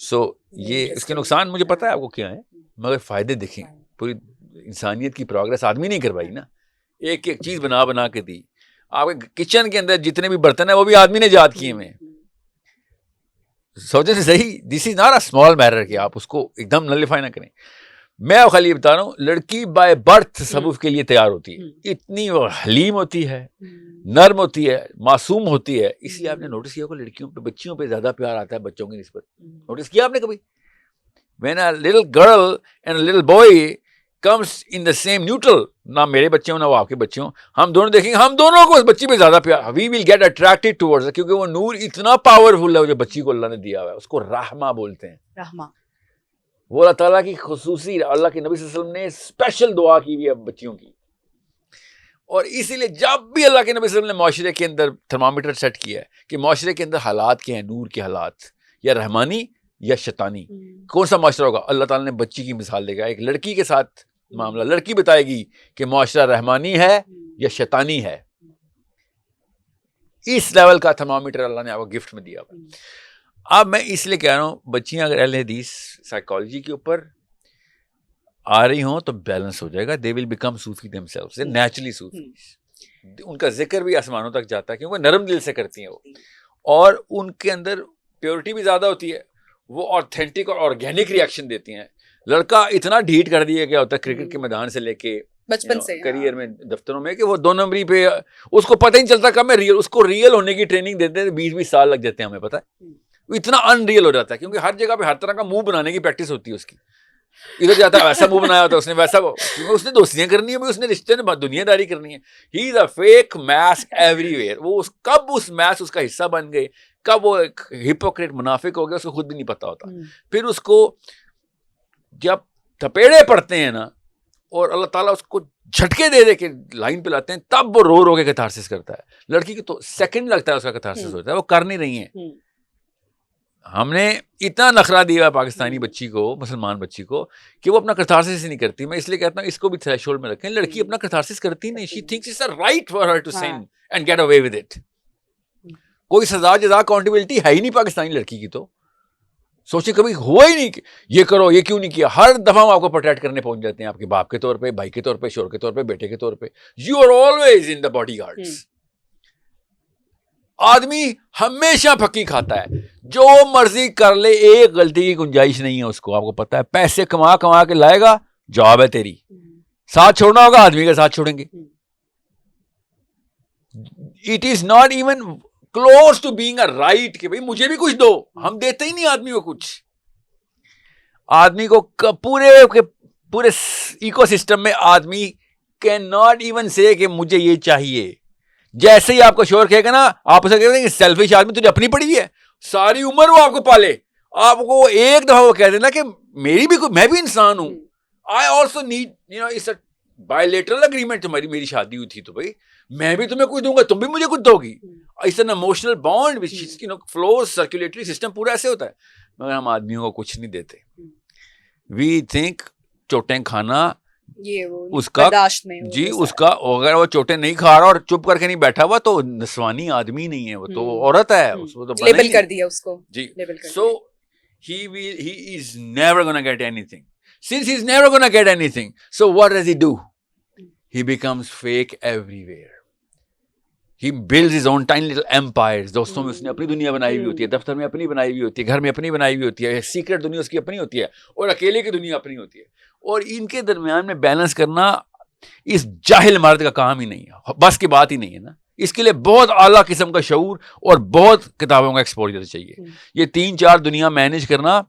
سو یہ اس کے نقصان مجھے پتا ہے آپ کو کیا ہے, مگر فائدے دیکھیں. پوری انسانیت کی پروگرس آدمی نہیں کروائی نا, ایک ایک چیز بنا کے دی. آپ کے کچن کے اندر جتنے بھی برتن ہیں وہ بھی آدمی نے ایجاد کیے ہوئے. سوچے سے صحیح, this is not a small matter کہ آپ اس کو ایک دم نلیفائی نہ کریں. میں خالی بتا رہا ہوں لڑکی بائی برتھ تصوف کے لیے تیار ہوتی ہے, اتنی وہ حلیم ہوتی ہے, نرم ہوتی ہے, معصوم ہوتی ہے. اس لیے آپ نے نوٹس کیا کہ لڑکیوں پہ, بچیوں پہ زیادہ پیار آتا ہے بچوں کی نسبت. نوٹس کیا آپ نے کبھی؟ when a little girl and a little boy comes in the same neutral, نہ میرے بچے ہوں نہ وہ آپ کے بچے ہوں, ہم دونوں دیکھیں گے, ہم دونوں کو اس بچی پہ زیادہ پیار, we will get attracted towards it, کیونکہ وہ نور اتنا پاورفل ہے جو بچی کو اللہ نے دیا ہوا ہے. اس کو رحمہ بولتے ہیں. رحمہ وہ اللہ تعالیٰ کی خصوصی, اللہ کے نبی صلی اللہ علیہ وسلم نے اسپیشل دعا کی ہوئی ہے بچیوں کی. اور اسی لیے جب بھی اللہ کے نبی صلی اللہ علیہ وسلم نے معاشرے کے اندر تھرمامیٹر سیٹ کیا ہے کہ معاشرے کے اندر حالات کیا ہیں, نور کے حالات, یا رحمانی یا شیطانی, کون سا معاشرہ ہوگا, اللہ تعالیٰ نے بچی کی مثال دے گا. ایک لڑکی کے ساتھ معاملہ, لڑکی بتائے گی کہ معاشرہ رحمانی ہے یا شیطانی ہے. اس لیول کا تھرمامیٹر اللہ نے آپ کو گفٹ میں دیا. اب میں اس لیے کہہ رہا ہوں بچیاں اگر اہل حدیث سائیکالوجی کے اوپر آ رہی ہوں تو بیلنس ہو جائے گا. They will become Sufi themselves, naturally Sufi. ان کا ذکر بھی آسمانوں تک جاتا ہے کیونکہ نرم دل سے کرتی ہیں وہ, اور ان کے اندر پیورٹی بھی زیادہ ہوتی ہے. وہ آتھینٹک اور آرگینک ریئیکشن دیتی ہیں. لڑکا اتنا ڈھیٹ کر دیا گیا ہوتا ہے کرکٹ کے میدان سے لے کے بچپن سے کریئر میں, دفتروں میں, کہ وہ 2 نمبری پہ اس کو پتہ ہی نہیں چلتا کب میں ریئل, اس کو ریئل ہونے کی ٹریننگ دیتے ہیں. 20-20 سال لگ جاتے ہیں, ہمیں پتہ ہے. اتنا انریل ہو جاتا ہے کیونکہ ہر جگہ پہ ہر طرح کا منہ بنانے کی پریکٹس ہوتی ہے اس کی. ادھر جاتا ہے ویسا منہ بنایا ہوتا ہے اس نے ویسا, کیونکہ اس نے دوستیاں کرنی ہے, اس نے رشتے میں دنیا داری کرنی ہے. He is a fake mask everywhere. وہ کب اس ماسک اس کا حصہ بن گئے, کب وہ ایک ہپوکریٹ منافق ہو گیا, اس کو خود بھی نہیں پتا ہوتا. پھر اس کو جب تھپیڑے پڑتے ہیں نا اور اللہ تعالیٰ اس کو جھٹکے دے دے کے لائن پہ لاتے ہیں, تب وہ رو رو کے کتھارسس کرتا ہے. لڑکی کی تو سیکنڈ لگتا ہے اس کا کتھارسس ہوتا ہے, وہ کر نہیں رہی ہیں. ہم نے اتنا نخرہ دیا پاکستانی بچی کو, مسلمان بچی کو, کہ وہ اپنا کتھارسس ہی نہیں کرتی. میں اس لیے کہتا ہوں اس کو بھی تھریش ہولڈ میں رکھیں. لڑکی اپنا کتھارسس کرتی نہیں. She thinks it's a right for her to sin and get away with it. کوئی سزا جزا اکاؤنٹیبلٹی ہے ہی نہیں پاکستانی لڑکی کی. تو سوچیں کبھی ہوا ہی نہیں کہ یہ کرو, یہ کیوں نہیں کیا. ہر دفعہ وہ آپ کو پروٹیکٹ کرنے پہنچ جاتے ہیں, آپ کے باپ کے طور پہ, بھائی کے طور پہ, شوہر کے طور پہ, بیٹے کے طور پہ. You are always in the bodyguards. آدمی ہمیشہ پھکی کھاتا ہے, جو مرضی کر لے, ایک غلطی کی گنجائش نہیں ہے اس کو. آپ کو پتا ہے پیسے کما کما کے لائے گا, جاب ہے تیری. ساتھ چھوڑنا ہوگا آدمی کے ساتھ چھوڑیں گے. It is not even close to being a right کہ بھائی مجھے بھی کچھ دو. ہم دیتے ہی نہیں آدمی کو کچھ. آدمی کو پورے ایکو سسٹم میں آدمی کین ناٹ ایون سے کہ مجھے یہ چاہیے. جیسے ہی آپ کو شوہر کہے گا نا, آپ اسے کہتے ہیں کہ سیلفش آدمی تجھے اپنی پڑی ہوئی ہے, ساری عمر وہ آپ کو پالے. آپ کو ایک دفعہ وہ کہہ دینا کہ میری بھی میں بھی انسان ہوں. I also need you know it's a bilateral agreement. میری شادی ہوئی تھی تو بھائی میں بھی تمہیں کچھ دوں گا, تم بھی مجھے کچھ دو گی. It's an emotional bond which you know flows. Circulatory system پورا ایسے ہوتا ہے. مگر ہم آدمیوں کو کچھ نہیں دیتے. وی تھنک چوٹیں کھانا اس کا جی اس کا, اگر وہ چوٹیں نہیں کھا رہا اور چپ کر کے نہیں بیٹھا ہوا تو نسوانی آدمی نہیں ہے, وہ تو عورت ہے. اس کو تو لیبل کر دیا اس کو جی. سو he is never gonna get anything. Since he's never gonna get anything, so what does he do? He becomes fake everywhere. He builds his own tiny little empires. دوستوں میں اس نے اپنی دنیا بنائی ہوئی ہوتی ہے, دفتر میں اپنی بنائی ہوئی ہوتی ہے, گھر میں اپنی بنائی ہوئی ہوتی ہے, سیکرٹ دنیا اس کی اپنی ہوتی ہے, اور اکیلے کی دنیا اپنی ہوتی ہے. اور ان کے درمیان میں بیلنس کرنا اس جاہل مرد کا کام ہی نہیں ہے, بس کی بات ہی نہیں ہے نا. اس کے لیے بہت اعلیٰ قسم کا شعور اور بہت کتابوں کا ایکسپوجر چاہیے. یہ 3-4 دنیا مینیج کرنا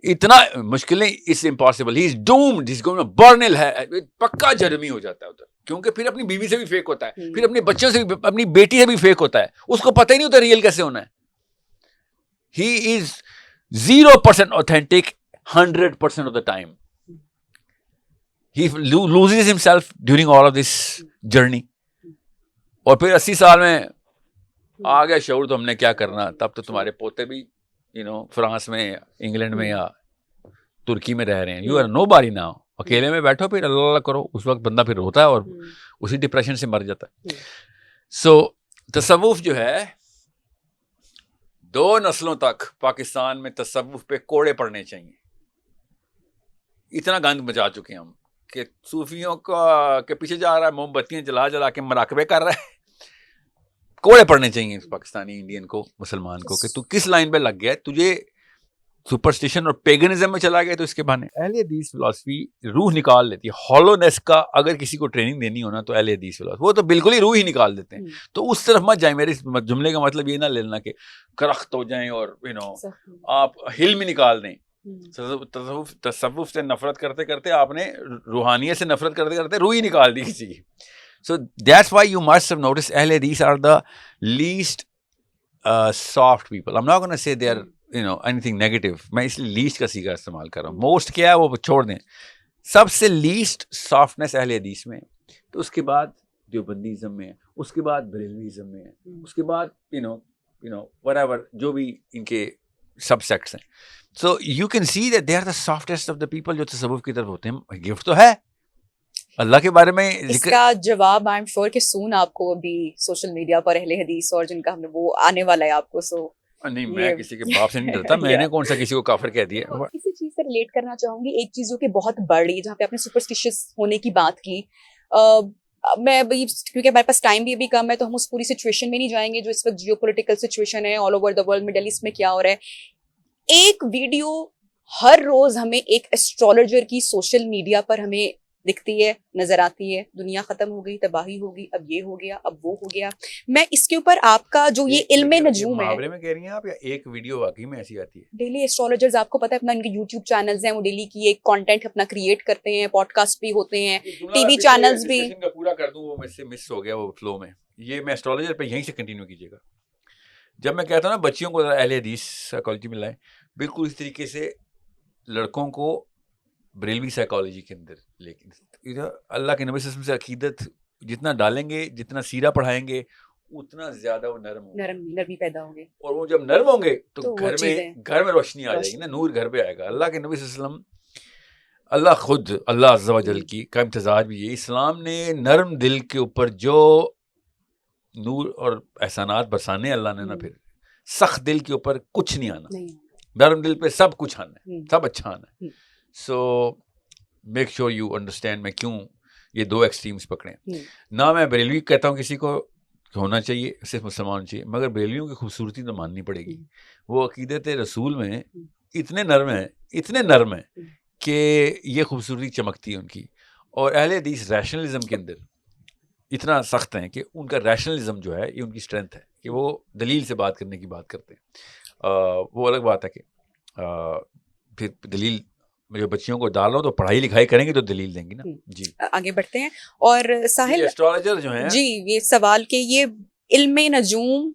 اتنا مشکل نہیں. It's impossible. He is doomed. He is going to burn in hell. پکا جرمی ہو جاتا ہے ادھر, کیونکہ پھر اپنی بیوی سے بھی فیک ہوتا ہے, پھر اپنے بچوں سے بھی, اپنی بیٹی سے بھی فیک ہوتا ہے. اس کو پتہ ہی نہیں ہوتا ریئل کیسے ہونا ہے. He is 0% authentic 100% of the time. He loses himself during all of this journey. اور پھر 80 سال میں آ گیا شعور تو ہم نے کیا کرنا. تب تو تمہارے پوتے بھی فرانس میں, انگلینڈ میں یا ترکی میں رہ رہے ہیں. یو آر نو باری ناؤ. اکیلے میں بیٹھو, پھر اللہ اللہ کرو. اس وقت بندہ پھر روتا ہے اور اسی ڈپریشن سے مر جاتا ہے. سو تصوف جو ہے 2 نسلوں تک پاکستان میں تصوف پہ کوڑے پڑنے چاہیے. اتنا گند مچا چکے ہیں ہم کہ صوفیوں کا کے پیچھے جا رہا ہے, موم بتیاں جلا جلا کے مراقبے کر رہا ہے. کوڑے پڑنے چاہیے پاکستانی انڈین کو, مسلمان کو, کہ تو کس لائن پہ لگ گیا. تجھے سپرسٹیشن اور پیگنزم میں چلا گیا تو اس کے بہانے. اہل حدیث فلسفی روح نکال لیتی ہے. ہالونیس کا اگر کسی کو ٹریننگ دینی ہونا تو اہل حدیث فلسفی وہ تو بالکل ہی روح ہی نکال دیتے ہیں. تو اس طرف مت جائیں. میرے جملے کا مطلب یہ نہ لینا کہ کرخت ہو جائیں اور آپ ہل میں نکال دیں. تصوف سے نفرت کرتے کرتے آپ نے روحانیت سے نفرت کرتے کرتے روح ہی نکال دی کسی کی. So that's why you must have noticed Ahl Hadith are the least soft people. I'm not going to say they are anything negative. میں اس لیے least کا سیگا استعمال کر رہا ہوں. most کیا ہے وہ چھوڑ دیں. سب سے least softness اہل حدیث میں, تو اس کے بعد دیوبندیزم میں, اس کے بعد بریلویزم میں, اس کے بعد whatever جو بھی ان کے سب سیکٹس ہیں. So you can see that they are the softest of the people جو تصوف کی طرف ہوتے ہیں. گفٹ تو ہے اللہ کے بارے میں. اس کا جواب آئی ایم شیور کہ سون آپ کو ابھی سوشل میڈیا پر اہل حدیث اور جن کا ہم نے وہ آنے والا ہے آپ کو. سو نہیں, میں کسی کے باپ سے نہیں ڈرتا. میں نے کون سا کسی کو کافر کہہ دیا. کسی چیز سے ریلیٹ کرنا چاہوں گی. ایک چیز جو کہ بہت بڑھ رہی ہے, جہاں پہ آپ نے سپرسٹیشیس ہونے کی بات کی, میں کیونکہ ہمارے پاس ٹائم بھی ابھی کم ہے تو ہم اس پوری سچویشن میں نہیں جائیں گے جو اس وقت جیو پولیٹیکل سچویشن ہے all over the world. Middle East میں کیا ہو رہا ہے. ایک ویڈیو ہر روز ہمیں ایک ایسٹرولوجر کی سوشل میڈیا پر ہمیں دکھتی ہے, نظر آتی ہے, دنیا ختم ہو گئی, تباہی ہوگی, اب یہ ہو گیا, اب وہ ہو گیا. میں اس کے اوپر آپ کا جو یہ علم نجوم ہے, محاورے میں کہہ رہی ہیں آپ یا ایک ویڈیو واقعی میں ایسی آتی ہے؟ ڈیلی ایسٹرولوجرز آپ کو پتہ ہے اپنا ان کے یوٹیوب چینلز ہیں, وہ ڈیلی کی ایک کانٹینٹ اپنا کریٹ کرتے ہیں, پوڈ کاسٹ بھی ہوتے ہیں, ٹی وی چینلز بھی. ڈسکشن کا پورا کر دوں, وہ مجھ سے مس ہو گیا وہ فلو میں. یہ میں ایسٹرولوجر پہ یہیں سے کنٹینیو کیجیے گا. جب میں کہتا ہوں نا بچیوں کو اہل حدیث سائیکالوجی میں لائیں, بالکل اس طریقے سے لڑکوں کو بریلوی سائیکالوجی کے اندر, لیکن اللہ کے نبی صلی اللہ علیہ وسلم سے عقیدت جتنا ڈالیں گے, جتنا سیرہ پڑھائیں گے, اتنا زیادہ وہ نرمی پیدا ہوں گے, اور وہ جب نرم ہوں گے تو گھر میں روشنی آ جائے گی نا, نور گھر پہ آئے گا. اللہ کے نبی صلی اللہ علیہ وسلم, اللہ خود اللہ عز و جل کی کا امتزاج بھی ہے. اسلام نے نرم دل کے اوپر جو نور اور احسانات برسانے اللہ نے نا, پھر سخت دل کے اوپر کچھ نہیں آنا, نرم دل پہ سب کچھ آنا ہے, سب اچھا آنا ہے. So make sure you understand میں کیوں یہ دو ایکسٹریمز پکڑیں. نہ میں بریلوی کہتا ہوں کسی کو ہونا چاہیے, صرف مسلمان ہونا چاہیے, مگر بریلویوں کی خوبصورتی تو ماننی پڑے گی. وہ عقیدت رسول میں اتنے نرم ہیں کہ یہ خوبصورتی چمکتی ہے ان کی. اور اہل حدیث ریشنلزم کے اندر اتنا سخت ہیں کہ ان کا ریشنلزم جو ہے یہ ان کی اسٹرینتھ ہے, کہ وہ دلیل سے بات کرنے کی بات کرتے ہیں. وہ الگ بات ہے کہ پھر دلیل میں جو بچیوں کو ڈالو تو پڑھائی لکھائی کریں گے تو دلیل دیں گی نا. جی آگے بڑھتے ہیں. اور ساحل ایسٹرولوجر جو ہیں, جی یہ سوال کہ یہ علم نجوم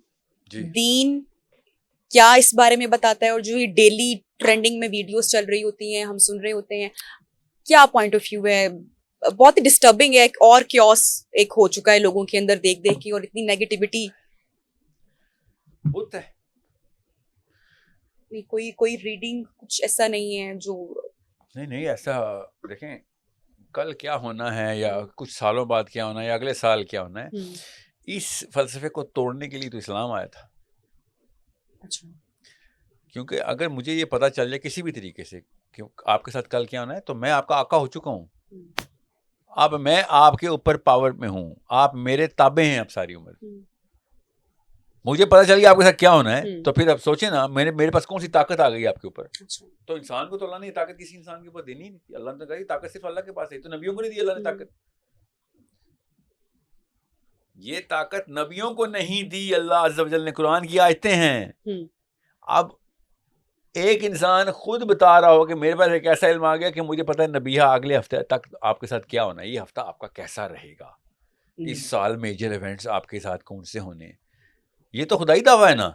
دین کیا اس بارے میں بتاتا ہے, اور جو یہ ڈیلی ٹرینڈنگ میں ویڈیوز چل رہی ہوتی ہیں, ہم سن رہے ہوتے ہیں, کیا پوائنٹ آف ویو ہے؟ بہت ہی ڈسٹربنگ ہے, اور کیوس ایک ہو چکا ہے لوگوں کے اندر دیکھ دیکھ کے, اور اتنی نیگیٹیوٹی. ہوتا ہے کوئی ریڈنگ کچھ ایسا نہیں ہے جو نہیں ایسا دیکھیں کل کیا ہونا ہے یا کچھ سالوں بعد کیا ہونا ہے یا اگلے سال کیا ہونا ہے, اس فلسفے کو توڑنے کے لیے تو اسلام آیا تھا. اچھا, کیونکہ اگر مجھے یہ پتہ چل جائے کسی بھی طریقے سے کہ آپ کے ساتھ کل کیا ہونا ہے, تو میں آپ کا آقا ہو چکا ہوں. اب میں آپ کے اوپر پاور میں ہوں, آپ میرے تابع ہیں اب ساری عمر. مجھے پتا چل گیا آپ کے ساتھ کیا ہونا ہے, تو پھر اب سوچیں نا میرے پاس کون سی طاقت آ گئی آپ کے اوپر. تو انسان کو تو اللہ نے یہ طاقت کسی انسان کے اوپر دینی نہیں تھی. اللہ نے کہا یہ طاقت صرف اللہ کے پاس ہے, تو نبیوں کو نہیں دی اللہ نے طاقت. یہ طاقت نبیوں کو نہیں دی, اللہ عز و جل نے قرآن کی آیتیں ہیں. اب ایک انسان خود بتا رہا ہو کہ میرے پاس ایک ایسا علم آ گیا کہ مجھے پتا ہے نبیہ اگلے ہفتے تک آپ کے ساتھ کیا ہونا ہے, یہ ہفتہ آپ کا کیسا رہے گا, اس سال میجر ایونٹس آپ کے ساتھ کون سے ہونے ہیں. یہ تو خدائی دعویٰ ہے نا,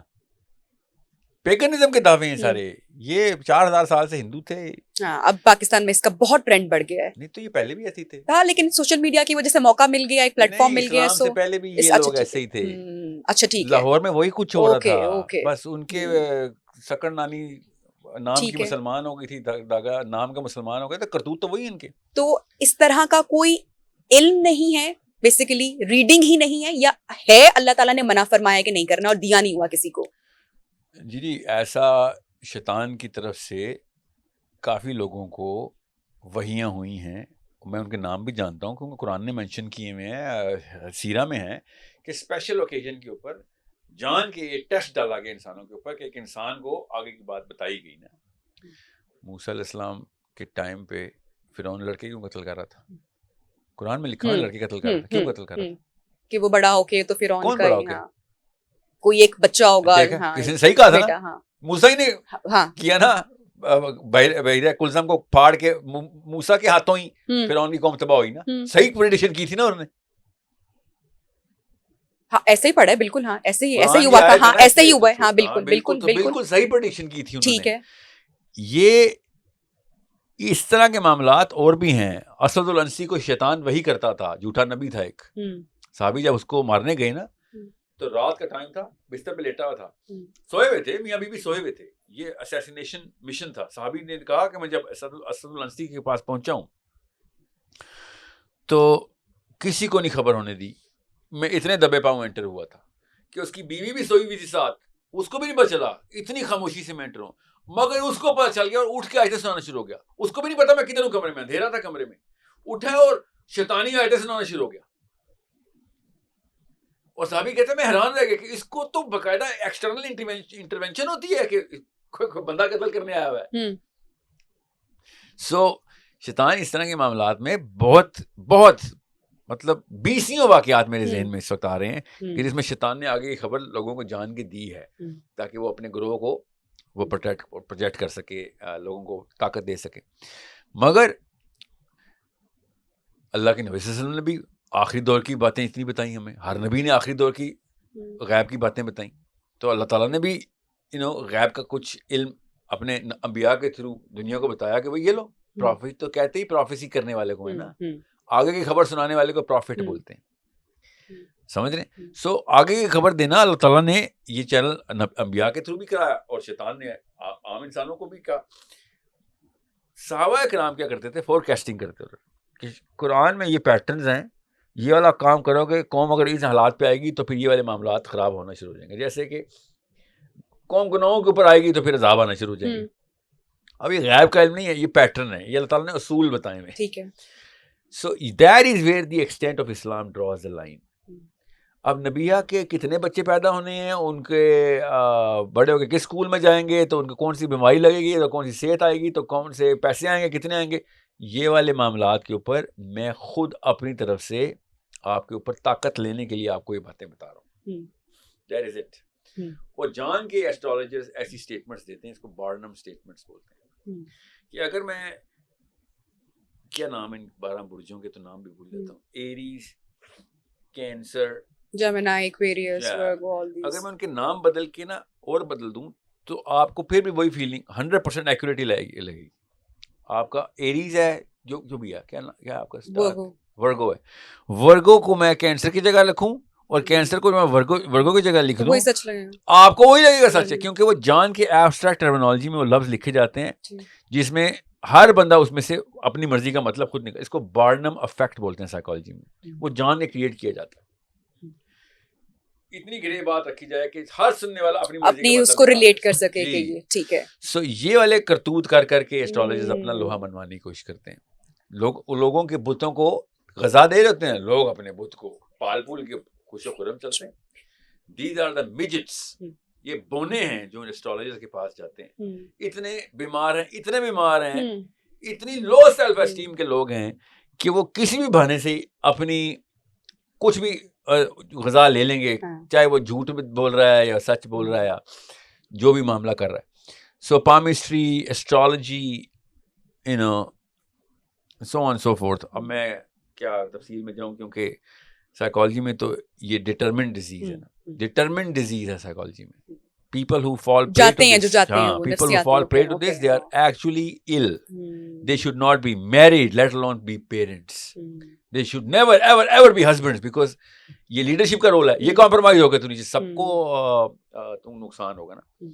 پیگنزم کے دعوے ہیں سارے. یہ 4000 سال سے ہندو تھے. اب پاکستان میں اس کا بہت ٹرینڈ بڑھ گیا ہے. نہیں تو یہ پہلے بھی ایسے تھے. ہاں لیکن سوشل میڈیا کی وجہ سے موقع مل گیا, ایک پلیٹ فارم مل گیا. سے پہلے بھی یہ لوگ ایسے ہی تھے. اچھا ٹھیک ہے, لاہور میں وہی کچھ ہو رہا تھا, بس ان کے سکڑ نانی نام کی مسلمان ہو گئی تھی, داغا نام کا مسلمان ہو گیا تھا, کرتوت تو وہی ان کے. تو اس طرح کا کوئی علم نہیں ہے بیسیکلی, ریڈنگ ہی نہیں ہے, یا ہے اللہ تعالیٰ نے منع فرمایا کہ نہیں کرنا اور دیا نہیں ہوا کسی کو؟ جی ایسا شیطان کی طرف سے کافی لوگوں کو وحیاں ہوئی ہیں, میں ان کے نام بھی جانتا ہوں کیونکہ قرآن نے مینشن کیے ہوئے ہیں, سیرہ میں ہیں کہ اسپیشل اوکیزن کے اوپر جان کے یہ ٹیسٹ ڈالا گیا انسانوں کے اوپر کہ ایک انسان کو آگے کی بات بتائی گئی نا. موسیٰ علیہ السلام کے ٹائم پہ فرعون لڑکے کیوں قتل کر رہا تھا؟ قرآن میں لکھا ہے لڑکے قتل کر رہا تھا. کیوں قتل کر رہا تھا؟ کہ وہ بڑا ہو کے تو فرعون کون کا بڑا ہو کے کوئی ایک بچہ ہوگا. کسی نے صحیح کہا تھا نا, موسیٰ ہی نے کیا نا, بحیرہ کلثم کو پھاڑ کے موسیٰ کے ہاتھوں ہی فرعون کی قوم تباہ ہوئی نا. صحیح پریڈکشن کی تھی نا انہوں نے. ہاں ایسے ہی پڑھا ہے بالکل. ہاں ایسے ہی ہوا تھا. ہاں ایسے ہی ہوا ہے. ہاں بالکل صحیح پریڈکشن کی تھی انہوں نے. ٹھیک ہے. یہ اس طرح کے معاملات اور بھی ہیں. اسد الانسی کو شیطان وہی کرتا تھا, جھوٹا نبی تھا ایک صحابی. جب اس کو مارنے گئے نا تو رات کا ٹائم تھا, بستر پہ لیٹا ہوا تھا, سوئے ہوئے تھے, میاں بیوی سوئے ہوئے تھے. یہ اسیسینیشن مشن تھا. صحابی نے کہا کہ میں جب اسد الانسی کے پاس پہنچا ہوں تو کسی کو نہیں خبر ہونے دی. میں اتنے دبے پاؤں انٹر ہوا تھا کہ اس کی بیوی بھی سوئی ہوئی تھی ساتھ, اس کو بھی نہیں پتا چلا. اتنی خاموشی سے میں انٹر ہوں, مگر اس کو پتا چل گیا اور اٹھ کے آیتیں سنانا شروع ہو گیا. اس کو بھی نہیں پتا میں کدھر ہوں, کمرے میں اندھیرا تھا, کمرے میں اٹھا اور شیطانی آیتیں سنانا شروع ہو گیا. اور صحابی کہتے ہیں میں حیران رہ گیا کہ اس کو تو باقاعدہ ایکسٹرنل انٹرونشن ہوتی ہے کہ کوئی بندہ قتل کرنے آیا ہوا ہے. سو شیطان اس طرح کے معاملات میں بہت بہت مطلب 20 واقعات میرے ذہن میں اس وقت آ رہے ہیں کہ جس میں شیطان نے آگے کی خبر لوگوں کو جان کے دی ہے تاکہ وہ اپنے گروہ کو وہ پروجیکٹ کر سکے, لوگوں کو طاقت دے سکے. مگر اللہ کے نبی صلی اللہ علیہ وسلم نے بھی آخری دور کی باتیں اتنی بتائیں ہمیں, ہر نبی نے آخری دور کی غیب کی باتیں بتائیں. تو اللہ تعالیٰ نے بھی غیب کا کچھ علم اپنے انبیاء کے تھرو دنیا کو بتایا کہ بھئی یہ لو پروفیٹ تو کہتے ہی پروفیسی کرنے والے کو ہے نا, آگے کی خبر سنانے والے کو پروفٹ بولتے ہیں, سمجھ رہے ہیں. سو آگے کی خبر دینا اللہ تعالیٰ نے یہ چینل انبیاء کے تھرو بھی کرایا اور شیطان نے عام انسانوں کو بھی کہا. صحابہ کرام کیا کرتے تھے, فور کاسٹنگ کرتے تھے کہ قرآن میں یہ پیٹرنز ہیں, یہ والا کام کرو گے قوم اگر اس حالات پہ آئے گی تو پھر یہ والے معاملات خراب ہونا شروع ہو جائیں گے. جیسے کہ قوم گناہوں کے اوپر آئے گی تو پھر عذاب آنا شروع ہو جائیں گے. اب یہ غیب کا علم نہیں ہے, یہ پیٹرن ہے, یہ اللہ تعالیٰ نے اصول بتائے ہوئے. ٹھیک ہے. So that is where the extent of Islam draws the line. اب نبیہ کے کتنے بچے پیدا ہونے ہیں, ان کے بڑے ہو کے کس اسکول میں جائیں گے, تو ان کو کون سی بیماری لگے گی, تو کون سی صحت آئے گی, تو کون سے پیسے آئیں گے, کتنے آئیں گے, یہ والے معاملات کے اوپر میں خود اپنی طرف سے آپ کے اوپر طاقت لینے کے لیے آپ کو یہ باتیں بتا رہا ہوں. That is it. اور جان کے ایسٹرولوجرز ایسی اسٹیٹمنٹس دیتے ہیں, اس کو بارنم اسٹیٹمنٹس بولتے ہیں, کہ اگر میں کیا نام ان 12 برجوں کے تو نام بھی بھول جاتا ہوں, Aries, Cancer, Gemini, Aquarius, Virgo, all these, اگر میں ان کے نام بدل کے نا اور بدل دوں تو آپ کو پھر بھی وہی فیلنگ 100% ایکوریٹی لگے گی. آپ کا ایریز ہے جو بھی ہے, کیا آپ کا ورگو ہے, ورگو کو میں کینسر کی جگہ لکھوں اور کینسر کو میں ورگو کی جگہ لکھ دوں, آپ کو وہی لگے گا سچ ہے, کیونکہ وہ جان کے ایبسٹریکٹ ٹرمینالوجی میں وہ لفظ لکھے جاتے ہیں جس میں ہر بندہ اس میں سے اپنی مرضی کا مطلب خود نکل. اس کو بارنم افیکٹ بولتے ہیں سائیکالوجی میں, وہ جان نے کریٹ کیا جاتا ہے. اتنی گرے بات رکھی جائے کہ ہر سننے والا اپنی اس کو ریلیٹ کر سکے کہ یہ ٹھیک ہے. سو یہ والے کرتوت کر کے ایسٹرولوجرز اپنا لوہا منوانے کی کوشش کرتے ہیں. لوگوں کے بتوں کو غذا دے دیتے ہیں, لوگ اپنے بت کو پال پول کے خوش و خرم چلتے ہیں. دیز آر دا میجٹس, یہ بونے ہیں جو ایسٹرولوجرز کے پاس جاتے ہیں. اتنے بیمار ہیں, اتنی لو سیلف اسٹیم کے لوگ ہیں کہ وہ کسی بھی بہانے سے اپنی کچھ بھی غذا لے لیں گے, چاہے وہ جھوٹ بول رہا ہے یا سچ بول رہا ہے یا جو بھی معاملہ کر رہا ہے. سو پالمسٹری, ایسٹرولوجی, سو آن سو فورتھ. اب میں کیا تفصیل میں جاؤں, کیونکہ سائیکالوجی میں تو یہ ڈٹرمنٹ ڈیزیز ہے نا, ڈٹرمنٹ ڈیزیز ہے سائیکالوجی میں. People who fall prey to this, they are actually ill. They should not be married, let alone be parents. They should never ever be husbands, because یہ leadership کا role ہے, یہ compromise ہوگا تو نیچے سب کو تم نقصان ہوگا نا.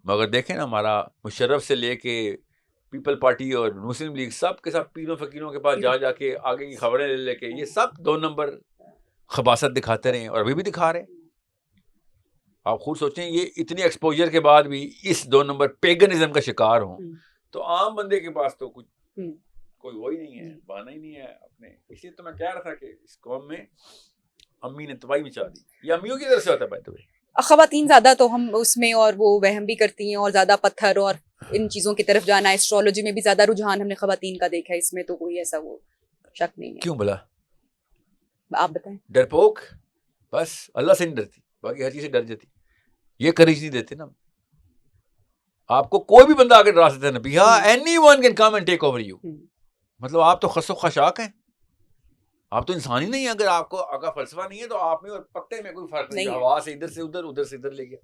مگر دیکھیں نا, ہمارا مشرف سے لے کے پیپل پارٹی اور مسلم لیگ سب کے سب پیروں فقیروں کے پاس جا کے آگے کی خبریں لے کے یہ سب 2 نمبر خباثت دکھاتے رہے اور ابھی بھی دکھا رہے ہیں. آپ خود سوچیں, یہ اتنی ایکسپوجر کے بعد بھی اس 2 نمبر پیگنزم کا شکار ہوں, تو عام بندے کے پاس تو کچھ کوئی وہی نہیں ہے, بہانہ ہی نہیں ہے اپنے. اس لیے تو میں کہہ رہا تھا کہ اس قوم میں امی نے تباہی مچا دی. یہ امیوں کی طرف سے ہوتا ہے. بائی خواتین زیادہ تو ہم اس میں اور وہ وہم بھی کرتی ہیں, اور زیادہ پتھر اور ان چیزوں کی طرف جانا. ایسٹرولوجی میں بھی زیادہ رجحان ہم نے خواتین کا دیکھا ہے, اس میں تو کوئی ایسا وہ شک نہیں ہے. کیوں بلا, آپ بتائیں. ڈرپوک, بس اللہ سے نہیں ڈرتی, باقی ہر چیز سے ڈر جاتی. یہ کریج نہیں دیتے نا آپ کو, کوئی بھی بندہ آگے ڈرا سکتا ہے نا, ہاں any one can come and take over you. مطلب آپ تو خس و خشاک ہیں, آپ تو انسان ہی نہیں ہیں. اگر آپ کو آگا فلسفہ نہیں ہے تو آپ میں اور پتے میں کوئی فرق نہیں. ہوا سے ادھر سے ادھر, ادھر سے ادھر لے گیا.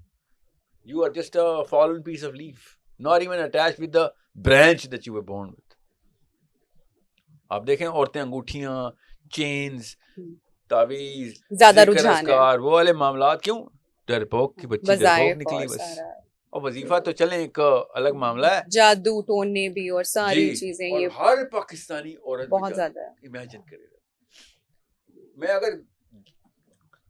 You are just a fallen piece of leaf, not even attached with the branch that you were born with. آپ دیکھیں عورتیں انگوٹھیاں, چینز, تعویذ, زیادہ رجحان ہے وہ والے معاملات. کیوں؟ ڈرپوک کی بچی ڈرپوک نکلی بس. اور وظیفہ تو چلیں ایک الگ معاملہ ہے, جادو ٹونے بھی اور ساری چیزیں. یہ ہر پاکستانی عورت بہت زیادہ امیجن کرے گا. میں اگر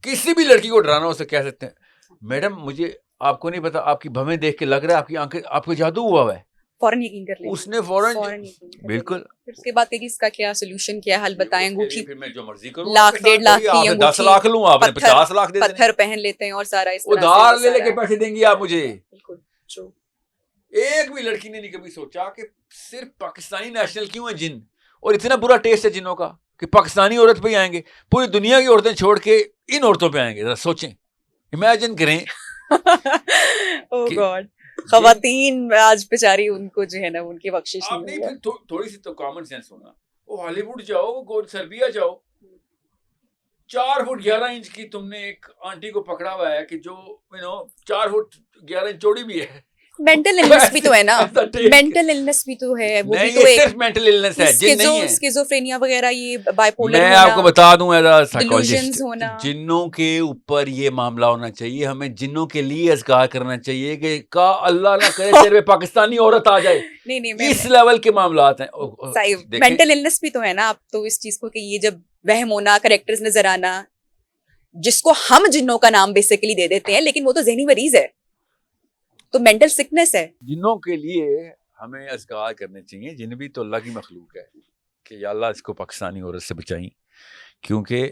کسی بھی لڑکی کو ڈرانا ہو سے کہہ سکتے ہیں, میڈم مجھے آپ کو نہیں پتا, آپ کی بھویں دیکھ کے لگ رہا ہے آپ کی آنکھیں, آپ کو جادو ہوا ہوا ہے, فوراً یقین کر لیں. اس نے فوراً بالکل. پھر اس کے بعد کہ اس کا کیا سولوشن, کیا حل بتائیں. انگوٹھی پھر میں جو مرضی کروں, 1,00,000 1,50,000 کی انگوٹھی, 10 لاکھ لوں, آپ نے 50 لاکھ دے دینے. پتھر پہن لیتے ہیں اور سارا اس طرح ادھار لے کے پیسے دیں گی آپ مجھے. بالکل ٹرو. ایک بھی لڑکی نے نہیں کبھی سوچا کہ صرف پاکستانی نیشنل کیوں ہیں جن, اور اتنا برا ٹیسٹ ہے جنوں کا کہ پاکستانی عورت پہ ہی آئیں گے, پوری دنیا کی عورتیں چھوڑ کے ان عورتوں پہ آئیں گے. ذرا سوچیں, امیجن کریں. Oh God. خواتین آج بیچاری ان کو جو ہے نا ان کی بخشش آپ نہیں نہیں, ہے. پھر تھوڑی سی تو کامن سینس ہونا. وہ ہالی ووڈ جاؤ, وہ سربیا جاؤ, 4 فٹ 11 انچ کی تم نے ایک آنٹی کو پکڑا ہوا ہے کہ جو 4 فٹ 11 انچ چوڑی بھی ہے. مینٹل النس بھی تو ہے نا, مینٹل النس بھی تو ہے, وہ بھی نہیں, تو یہ ایک صرف مینٹل النس ہے, جن نہیں ہے. اسکیزوفرینیا وغیرہ, یہ بائیپولر میں ہونا, آپ کو بتا دوں ایز اے سائیکالوجسٹ, delusions ہونا. جنوں کے اوپر یہ معاملہ ہونا چاہیے. ہمیں جنوں کے لیے اذکار کرنا چاہیے کہ کا اللہ نہ کرے تیرے پہ پاکستانی عورت آ جائے. نہیں اس لیول کے معاملات ہیں. مینٹل النس بھی تو ہے نا. آپ تو اس چیز کو کہ یہ جب وہم ہونا, کریکٹرز نظر آنا, جس کو ہم جنوں کا نام بیسیکلی دے دیتے ہیں, لیکن وہ تو ذہنی مریض ہے, تو مینٹل سکنس ہے. جنوں کے لیے ہمیں اذکار کرنے چاہیے. جن بھی تو اللہ کی مخلوق ہے کہ یا اللہ اس کو پاکستانی عورت سے بچائیں, کیونکہ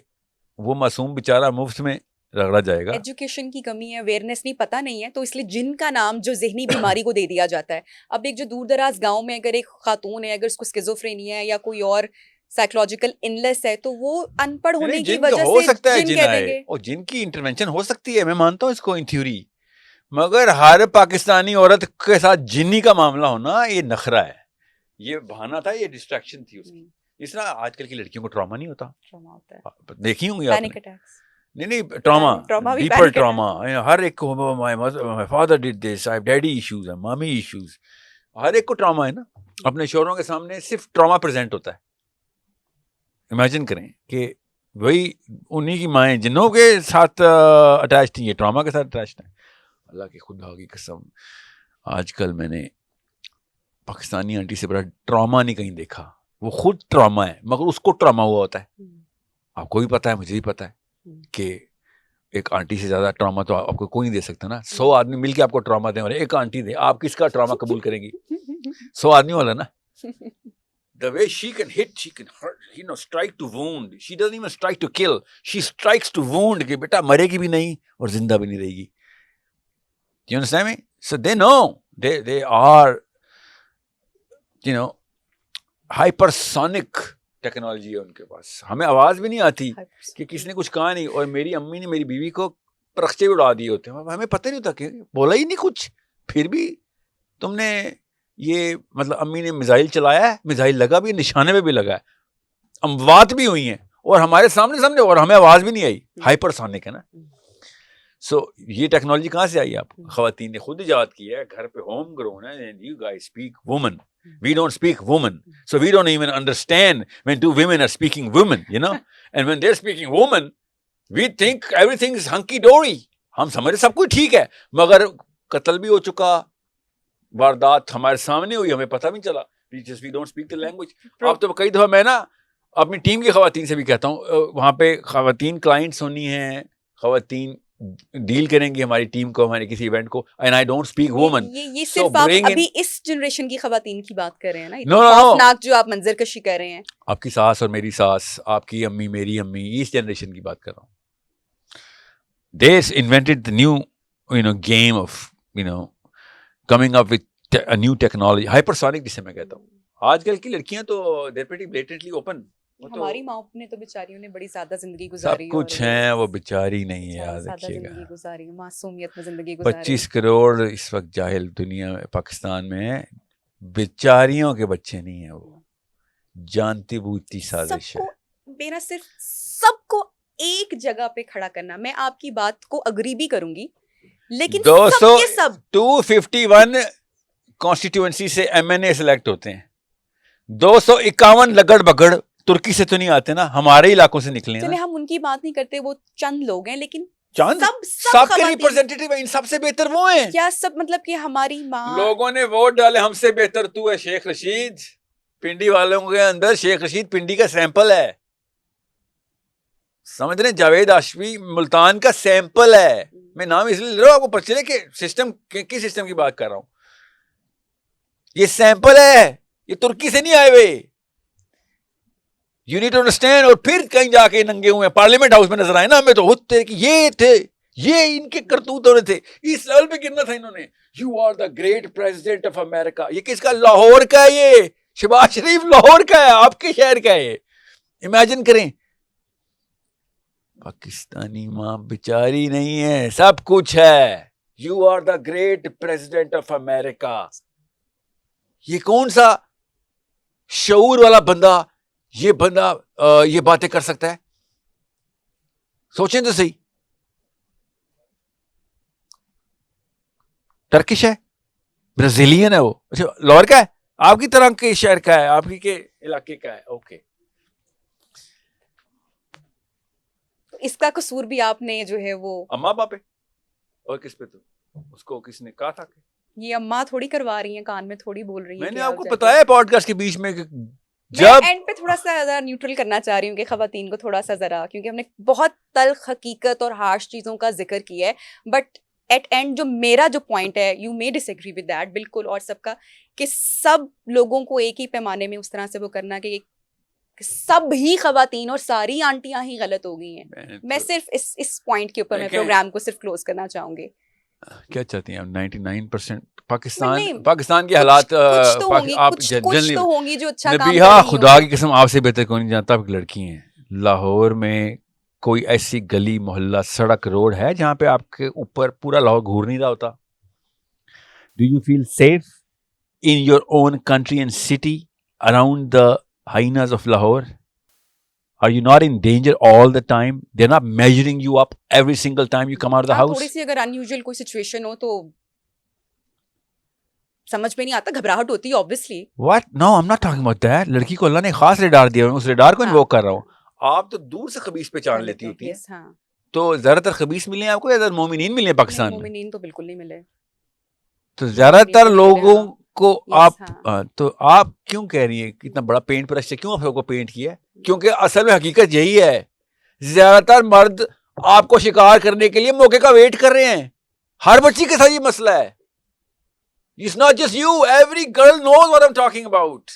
وہ معصوم بیچارہ مفت میں رگڑا جائے گا. ایجوکیشن کی کمی ہے, اویئرنیس نہیں, پتہ نہیں ہے, تو اس لیے جن کا نام جو ذہنی بیماری کو دے دیا جاتا ہے. اب ایک جو دور دراز گاؤں میں اگر ایک خاتون ہے, اگر اس کو اسکیزوفرینیا ہے یا کوئی اور سائیکولوجیکل انلیس ہے, تو وہ ان پڑھ ہونے کی وجہ ہو سے سکتا ہے جن جن کہہ دیں آئے, گے. اور جن کی انٹرونشن ہو سکتی ہے, میں مانتا ہوں اس کو ان تھیوری, مگر ہر پاکستانی عورت کے ساتھ جنی کا معاملہ ہونا یہ نخرہ ہے, یہ بہانہ تھا, یہ ڈسٹریکشن تھی اس کی. اس طرح آج کل کی لڑکیوں کو ٹراما نہیں ہوتا, دیکھی ہوں گی آپ نے. پینک اٹیکس, نہیں ٹراما, ڈیپر ٹراما. ہر ایک کو my father did this, I have daddy issues, mummy issues. ہر ایک کو ٹراما ہے نا. اپنے شوہروں کے سامنے صرف ٹراما پریزنٹ ہوتا ہے. امیجن کریں کہ وہی انہی کی مائیں جنوں کے ساتھ اٹیچ تھیں, یہ ٹراما کے ساتھ اٹیچ ہیں. اللہ کی خدا کی قسم, آج کل میں نے پاکستانی آنٹی سے بڑا ٹراما نہیں کہیں دیکھا. وہ خود ٹراما ہے, مگر اس کو ٹراما ہوا ہوتا ہے. آپ کو بھی پتا ہے, مجھے بھی پتا ہے کہ ایک آنٹی سے زیادہ ٹراما تو آپ کو کوئی نہیں دے سکتا نا. 100 آدمی مل کے آپ کو ٹراما دیں اور ایک آنٹی دیں, آپ کس کا ٹراما قبول کریں گی؟ 100 آدمی والا نا. The way she can hit, she can hurt, strike to wound. She doesn't even strike to kill. She strikes to wound کہ بیٹا مرے گی بھی نہیں اور زندہ بھی نہیں رہے گی. Do you understand me? So they know. They are, hypersonic technology ہے ان کے پاس. ہمیں آواز بھی نہیں آتی کہ کسی نے کچھ کہا نہیں, اور میری امی نے میری بیوی کو پرخچے اڑا دیے ہوتے ہیں, ہمیں پتہ نہیں ہوتا کہ بولا ہی نہیں کچھ, پھر بھی تم نے یہ مطلب امی نے میزائل چلایا ہے, میزائل لگا بھی, نشانے پہ بھی لگا ہے, اموات بھی ہوئی ہیں اور ہمارے سامنے اور ہمیں آواز بھی نہیں آئی. ہائپر سونک ہے نا. سو یہ ٹیکنالوجی کہاں سے آئی؟ آپ خواتین نے خود ایجاد کی ہے, گھر پہ ہوم گرون ہے. And you guys speak woman, we don't speak woman, so we don't even understand when two women are speaking women, and when they're speaking woman we think everything is hunky dory. ہم سمجھے سب کچھ ٹھیک ہے, مگر قتل بھی ہو چکا, واردات ہمارے سامنے ہوئی, ہمیں پتہ بھی چلا. we don't speak the language. اب تو کئی دفعہ میں نا اپنی ٹیم کی خواتین سے بھی کہتا ہوں, وہاں پہ خواتین کلائنٹس ہونی ہیں, خواتین ڈیل کریں گے ہماری ٹیم کو, ہمارے کسی ایونٹ کو, and I don't speak woman. یہ صرف آپ ابھی اس جنریشن کی خواتین کی بات کر رہے ہیں نا, No. خوفناک جو آپ منظر کشی کر رہے ہیں. آپ کی ساس اور میری ساس, آپ کی امی میری امی, اس جنریشن کی بات کر رہا ہوں. They invented the new game of coming up with a new technology, hypersonic جسے میں کہتا ہوں. آج کل کی لڑکیاں تو they're pretty blatantly open. ہماری ماں نے تو بیچاریوں نے بڑی سادہ زندگی گزاری, سب کچھ ہیں, وہ بیچاری نہیں ہے, یاد رکھیے گا, معصومیت میں زندگی گزاری. 25 کروڑ اس وقت جاہل دنیا میں پاکستان میں ہیں, بیچاریوں کے بچے نہیں ہیں, وہ جانتی بوجھتی سازش ہے. میرا صرف سب کو ایک جگہ پہ کھڑا کرنا, میں آپ کی بات کو اگری بھی کروں گی, لیکن 251 کانسٹیٹیوئنسی سے MNA سلیکٹ ہوتے ہیں, 251 لگڑ بگڑ ترکی سے تو نہیں آتے نا, ہمارے علاقوں سے نکلے ہیں. چلے ہم ان کی بات نہیں کرتے, وہ چند لوگ ہیں, لیکن چند سب کے ریپرزینٹیٹیو ہیں, ان سب سے بہتر وہ ہیں. کیا سب مطلب کہ ہماری ماں, لوگوں نے ووٹ ڈالے, ہم سے بہتر تو ہے شیخ رشید. پنڈی والوں کے اندر شیخ رشید پنڈی کا سیمپل ہے, سمجھ رہے ہیں, جاوید آشفی ملتان کا سیمپل ہے. میں نام اس لیے لے رہا ہوں, آپ کو پتہ چلے کہ سسٹم کس سسٹم کی بات کر رہا ہوں. یہ سیمپل ہے, یہ ترکی سے نہیں آئے ہوئے. You need to understand. اور پھر کہیں جا کے ننگے ہوئے پارلیمنٹ ہاؤس میں نظر آئے نا ہمیں, تو ہوتے کہ یہ تھے یہ ان کے کرتوت ہونے تھے. اس لیول پہ گرنا تھا انہوں نے. You are the great president of America. یہ کس کا؟ لاہور کا ہے. یہ شہباز شریف لاہور کا ہے, آپ کے شہر کا ہے. امیجن کریں. پاکستانی ماں بیچاری نہیں ہے, سب کچھ ہے. You are the great president of America. یہ کون سا شعور والا بندہ یہ باتیں کر سکتا ہے؟ سوچیں تو صحیح. ٹرکش ہے, برازیلین ہے وہ. اچھا لاہور کا ہے, آپ کی طرح کے شہر کا ہے, آپ کے علاقے کا ہے. اوکے. اس کا قصور بھی آپ نے جو ہے وہ اماں باپ پہ اور کس پہ؟ تو اس کو کس نے کہا تھا کہ یہ اماں تھوڑی کروا رہی ہیں, کان میں تھوڑی بول رہی ہیں. میں نے آپ کو بتایا پوڈ کاسٹ کے بیچ میں کہ میں اینڈ پہ تھوڑا سا ذرا نیوٹرل کرنا چاہ رہی ہوں کہ خواتین کو تھوڑا سا ذرا, کیونکہ ہم نے بہت تلخ حقیقت اور ہارش چیزوں کا ذکر کیا ہے, بٹ ایٹ اینڈ جو میرا جو پوائنٹ ہے, you may disagree with that بالکل, اور سب کا, کہ سب لوگوں کو ایک ہی پیمانے میں اس طرح سے وہ کرنا کہ سب ہی خواتین اور ساری آنٹیاں ہی غلط ہو گئی ہیں. میں صرف اس پوائنٹ کے اوپر میں پروگرام کو صرف کلوز کرنا چاہوں گی. کیا چاہتی ہیں 99% پاکستان کے حالات کچھ تو ہوں گی جو اچھا کام نبیہا, خدا کی قسم آپ سے بہتر کوئی نہیں جانتا. آپ کی لڑکی ہیں. لاہور میں کوئی ایسی گلی محلہ سڑک روڈ ہے جہاں پہ آپ کے اوپر پورا لاہور گھور نہیں رہا ہوتا؟ Do you feel safe in your own country and city around the hyenas of Lahore? Are you not in danger all the time? They're not measuring you up every single time you come out of the house? تھوڑی سی اگر unusual کوئی situation ہو تو سمجھ میں نہیں آتا, گھبراہٹ ہوتی ہے obviously. What? No, I'm not talking about that. لڑکی کو اللہ نے خاص ریڈار دیا, اس ریڈار کو انووک کر رہا ہوں. آپ تو دور سے خبیث پہچان لیتی ہوتی ہیں. تو زیادہ تر خبیث ملے ہیں آپ کو یا زیادہ مومنین ملے ہیں پاکستان میں؟ مومنین تو بالکل نہیں ملے. تو زیادہ تر لوگوں کو آپ کیوں کہہ رہی ہیں کتنا بڑا پینٹ برش ہے, کیوں آپ کو پینٹ کیا ہے؟ کیونکہ اصل میں حقیقت یہی ہے, زیادہ تر مرد آپ کو شکار کرنے کے لیے موقع کا ویٹ کر رہے ہیں. ہر بچی کے ساتھ یہ مسئلہ ہے. It's not just you, every girl knows what I'm talking about.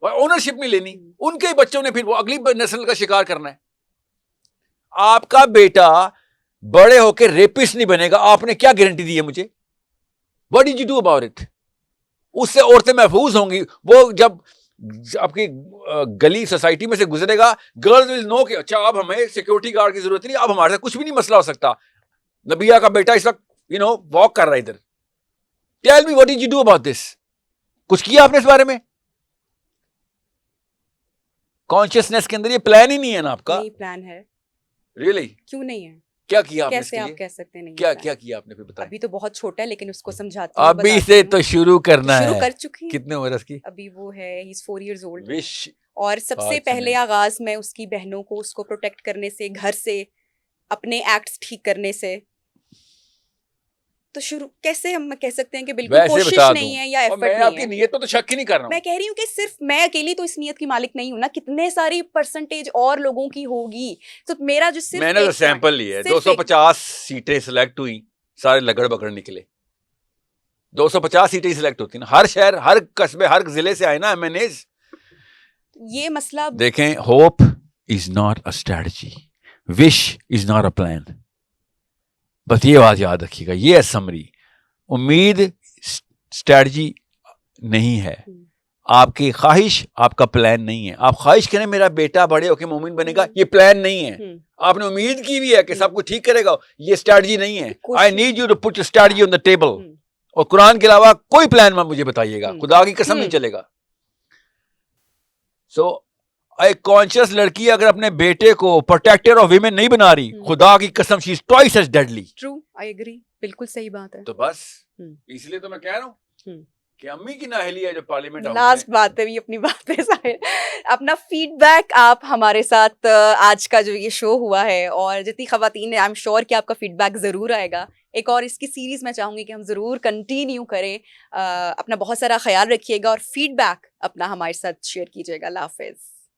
Ownership نہیں لینی, ان کے بچوں نے پھر وہ اگلی نسل کا شکار کرنا ہے. آپ کا بیٹا بڑے ہو کے ریپسٹ نہیں بنے گا, آپ نے کیا گارنٹی دی ہے مجھے؟ What did you do about it? اس سے عورتیں محفوظ ہوں گی. وہ جب آپ کی گلی سوسائٹی میں سے گزرے گا, گرلز ول نو کہ اچھا اب ہمیں سیکورٹی گارڈ کی ضرورت نہیں, اب ہمارے ساتھ کچھ بھی نہیں مسئلہ ہو سکتا. نبیہ کا بیٹا اس وقت واک کر رہا ہے ادھر. Tell me, what did you do about this? کچھ کیا آپ نے اس بارے میں؟ کانشیسنیس کے اندر یہ پلان ہی نہیں ہے نا آپ کا؟ نہیں پلان ہے. Really? کیوں نہیں ہے؟ کیا کیا آپ نے؟ کیسے آپ کہہ سکتے ہیں نہیں؟ کیا کیا آپ نے پھر بتایا؟ ابھی تو بہت چھوٹا ہے لیکن اس کو سمجھاتی ہوں. ابھی سے تو شروع کرنا ہے. شروع کر چکی. کتنے عمر اس کی؟ ابھی وہ ہے he's 4 years old. وش. اور سب سے پہلے آغاز میں اس کی بہنوں کو اس کو پروٹیکٹ کرنے سے, گھر سے, اپنے ایکٹس ٹھیک کرنے سے. تو شروع کیسے ہم کہہ سکتے ہیں کہ بالکل کوشش نہیں ہے یا ایفرٹ نہیں ہے؟ میں آپ کی نیت پہ تو شک ہی نہیں کر رہا ہوں. میں کہہ رہی ہوں کہ صرف میں اکیلی تو اس نیت کی مالک نہیں ہوں نا, کتنے ساری پرسنٹیج اور لوگوں کی ہوگی. تو میرا جو صرف میں نے تو سیمپل لی ہے, 250 سیٹیں سلیکٹ ہوئی, سارے لگڑ بگڑ نکلے. 250 سیٹیں سلیکٹ ہوتی ہیں, ہر شہر, ہر قصبے, ہر ضلع سے آئے نا ایم این ایز. یہ مسئلہ دیکھیں, hope is not a strategy, wish is not a plan. بس یہ بات یاد رکھیے گا, یہ ہے سمری. امید اسٹریٹجی نہیں ہے, آپ کی خواہش آپ کا پلان نہیں ہے. آپ خواہش کریں میرا بیٹا بڑے ہو کے مومن بنے گا, یہ پلان نہیں ہے. آپ نے امید کی بھی ہے کہ سب کچھ ٹھیک کرے گا, یہ اسٹریٹجی نہیں ہے. I need you to put your strategy on the table. اور قرآن کے علاوہ کوئی پلان مجھے بتائیے گا, خدا کی قسم نہیں چلے گا. سو ایک کانشیس لڑکی اگر اپنے بیٹے کو پروٹیکٹر آف ویمن نہیں بنا رہی, خدا کی قسم she is twice as deadly. True, I agree, بالکل صحیح بات ہے. تو بس اس لیے تو میں کہہ رہا ہوں کہ امی کی نااہلی ہے جو پارلیمنٹ. لاسٹ بات ہے بھی اپنی بات پہ ظاہر, اپنا فیڈ بیک آپ ہمارے ساتھ آج کا جو یہ شو ہوا ہے, اور جتنی خواتین ہیں آئی ایم شیور کہ آپ کا فیڈ بیک ضرور آئے گا. ایک اور اس کی سیریز میں چاہوں گی کہ ہم ضرور کنٹینیو کریں. اپنا بہت سارا خیال رکھیے گا اور فیڈ بیک اپنا ہمارے ساتھ شیئر کیجیے گا. اللہ حافظ.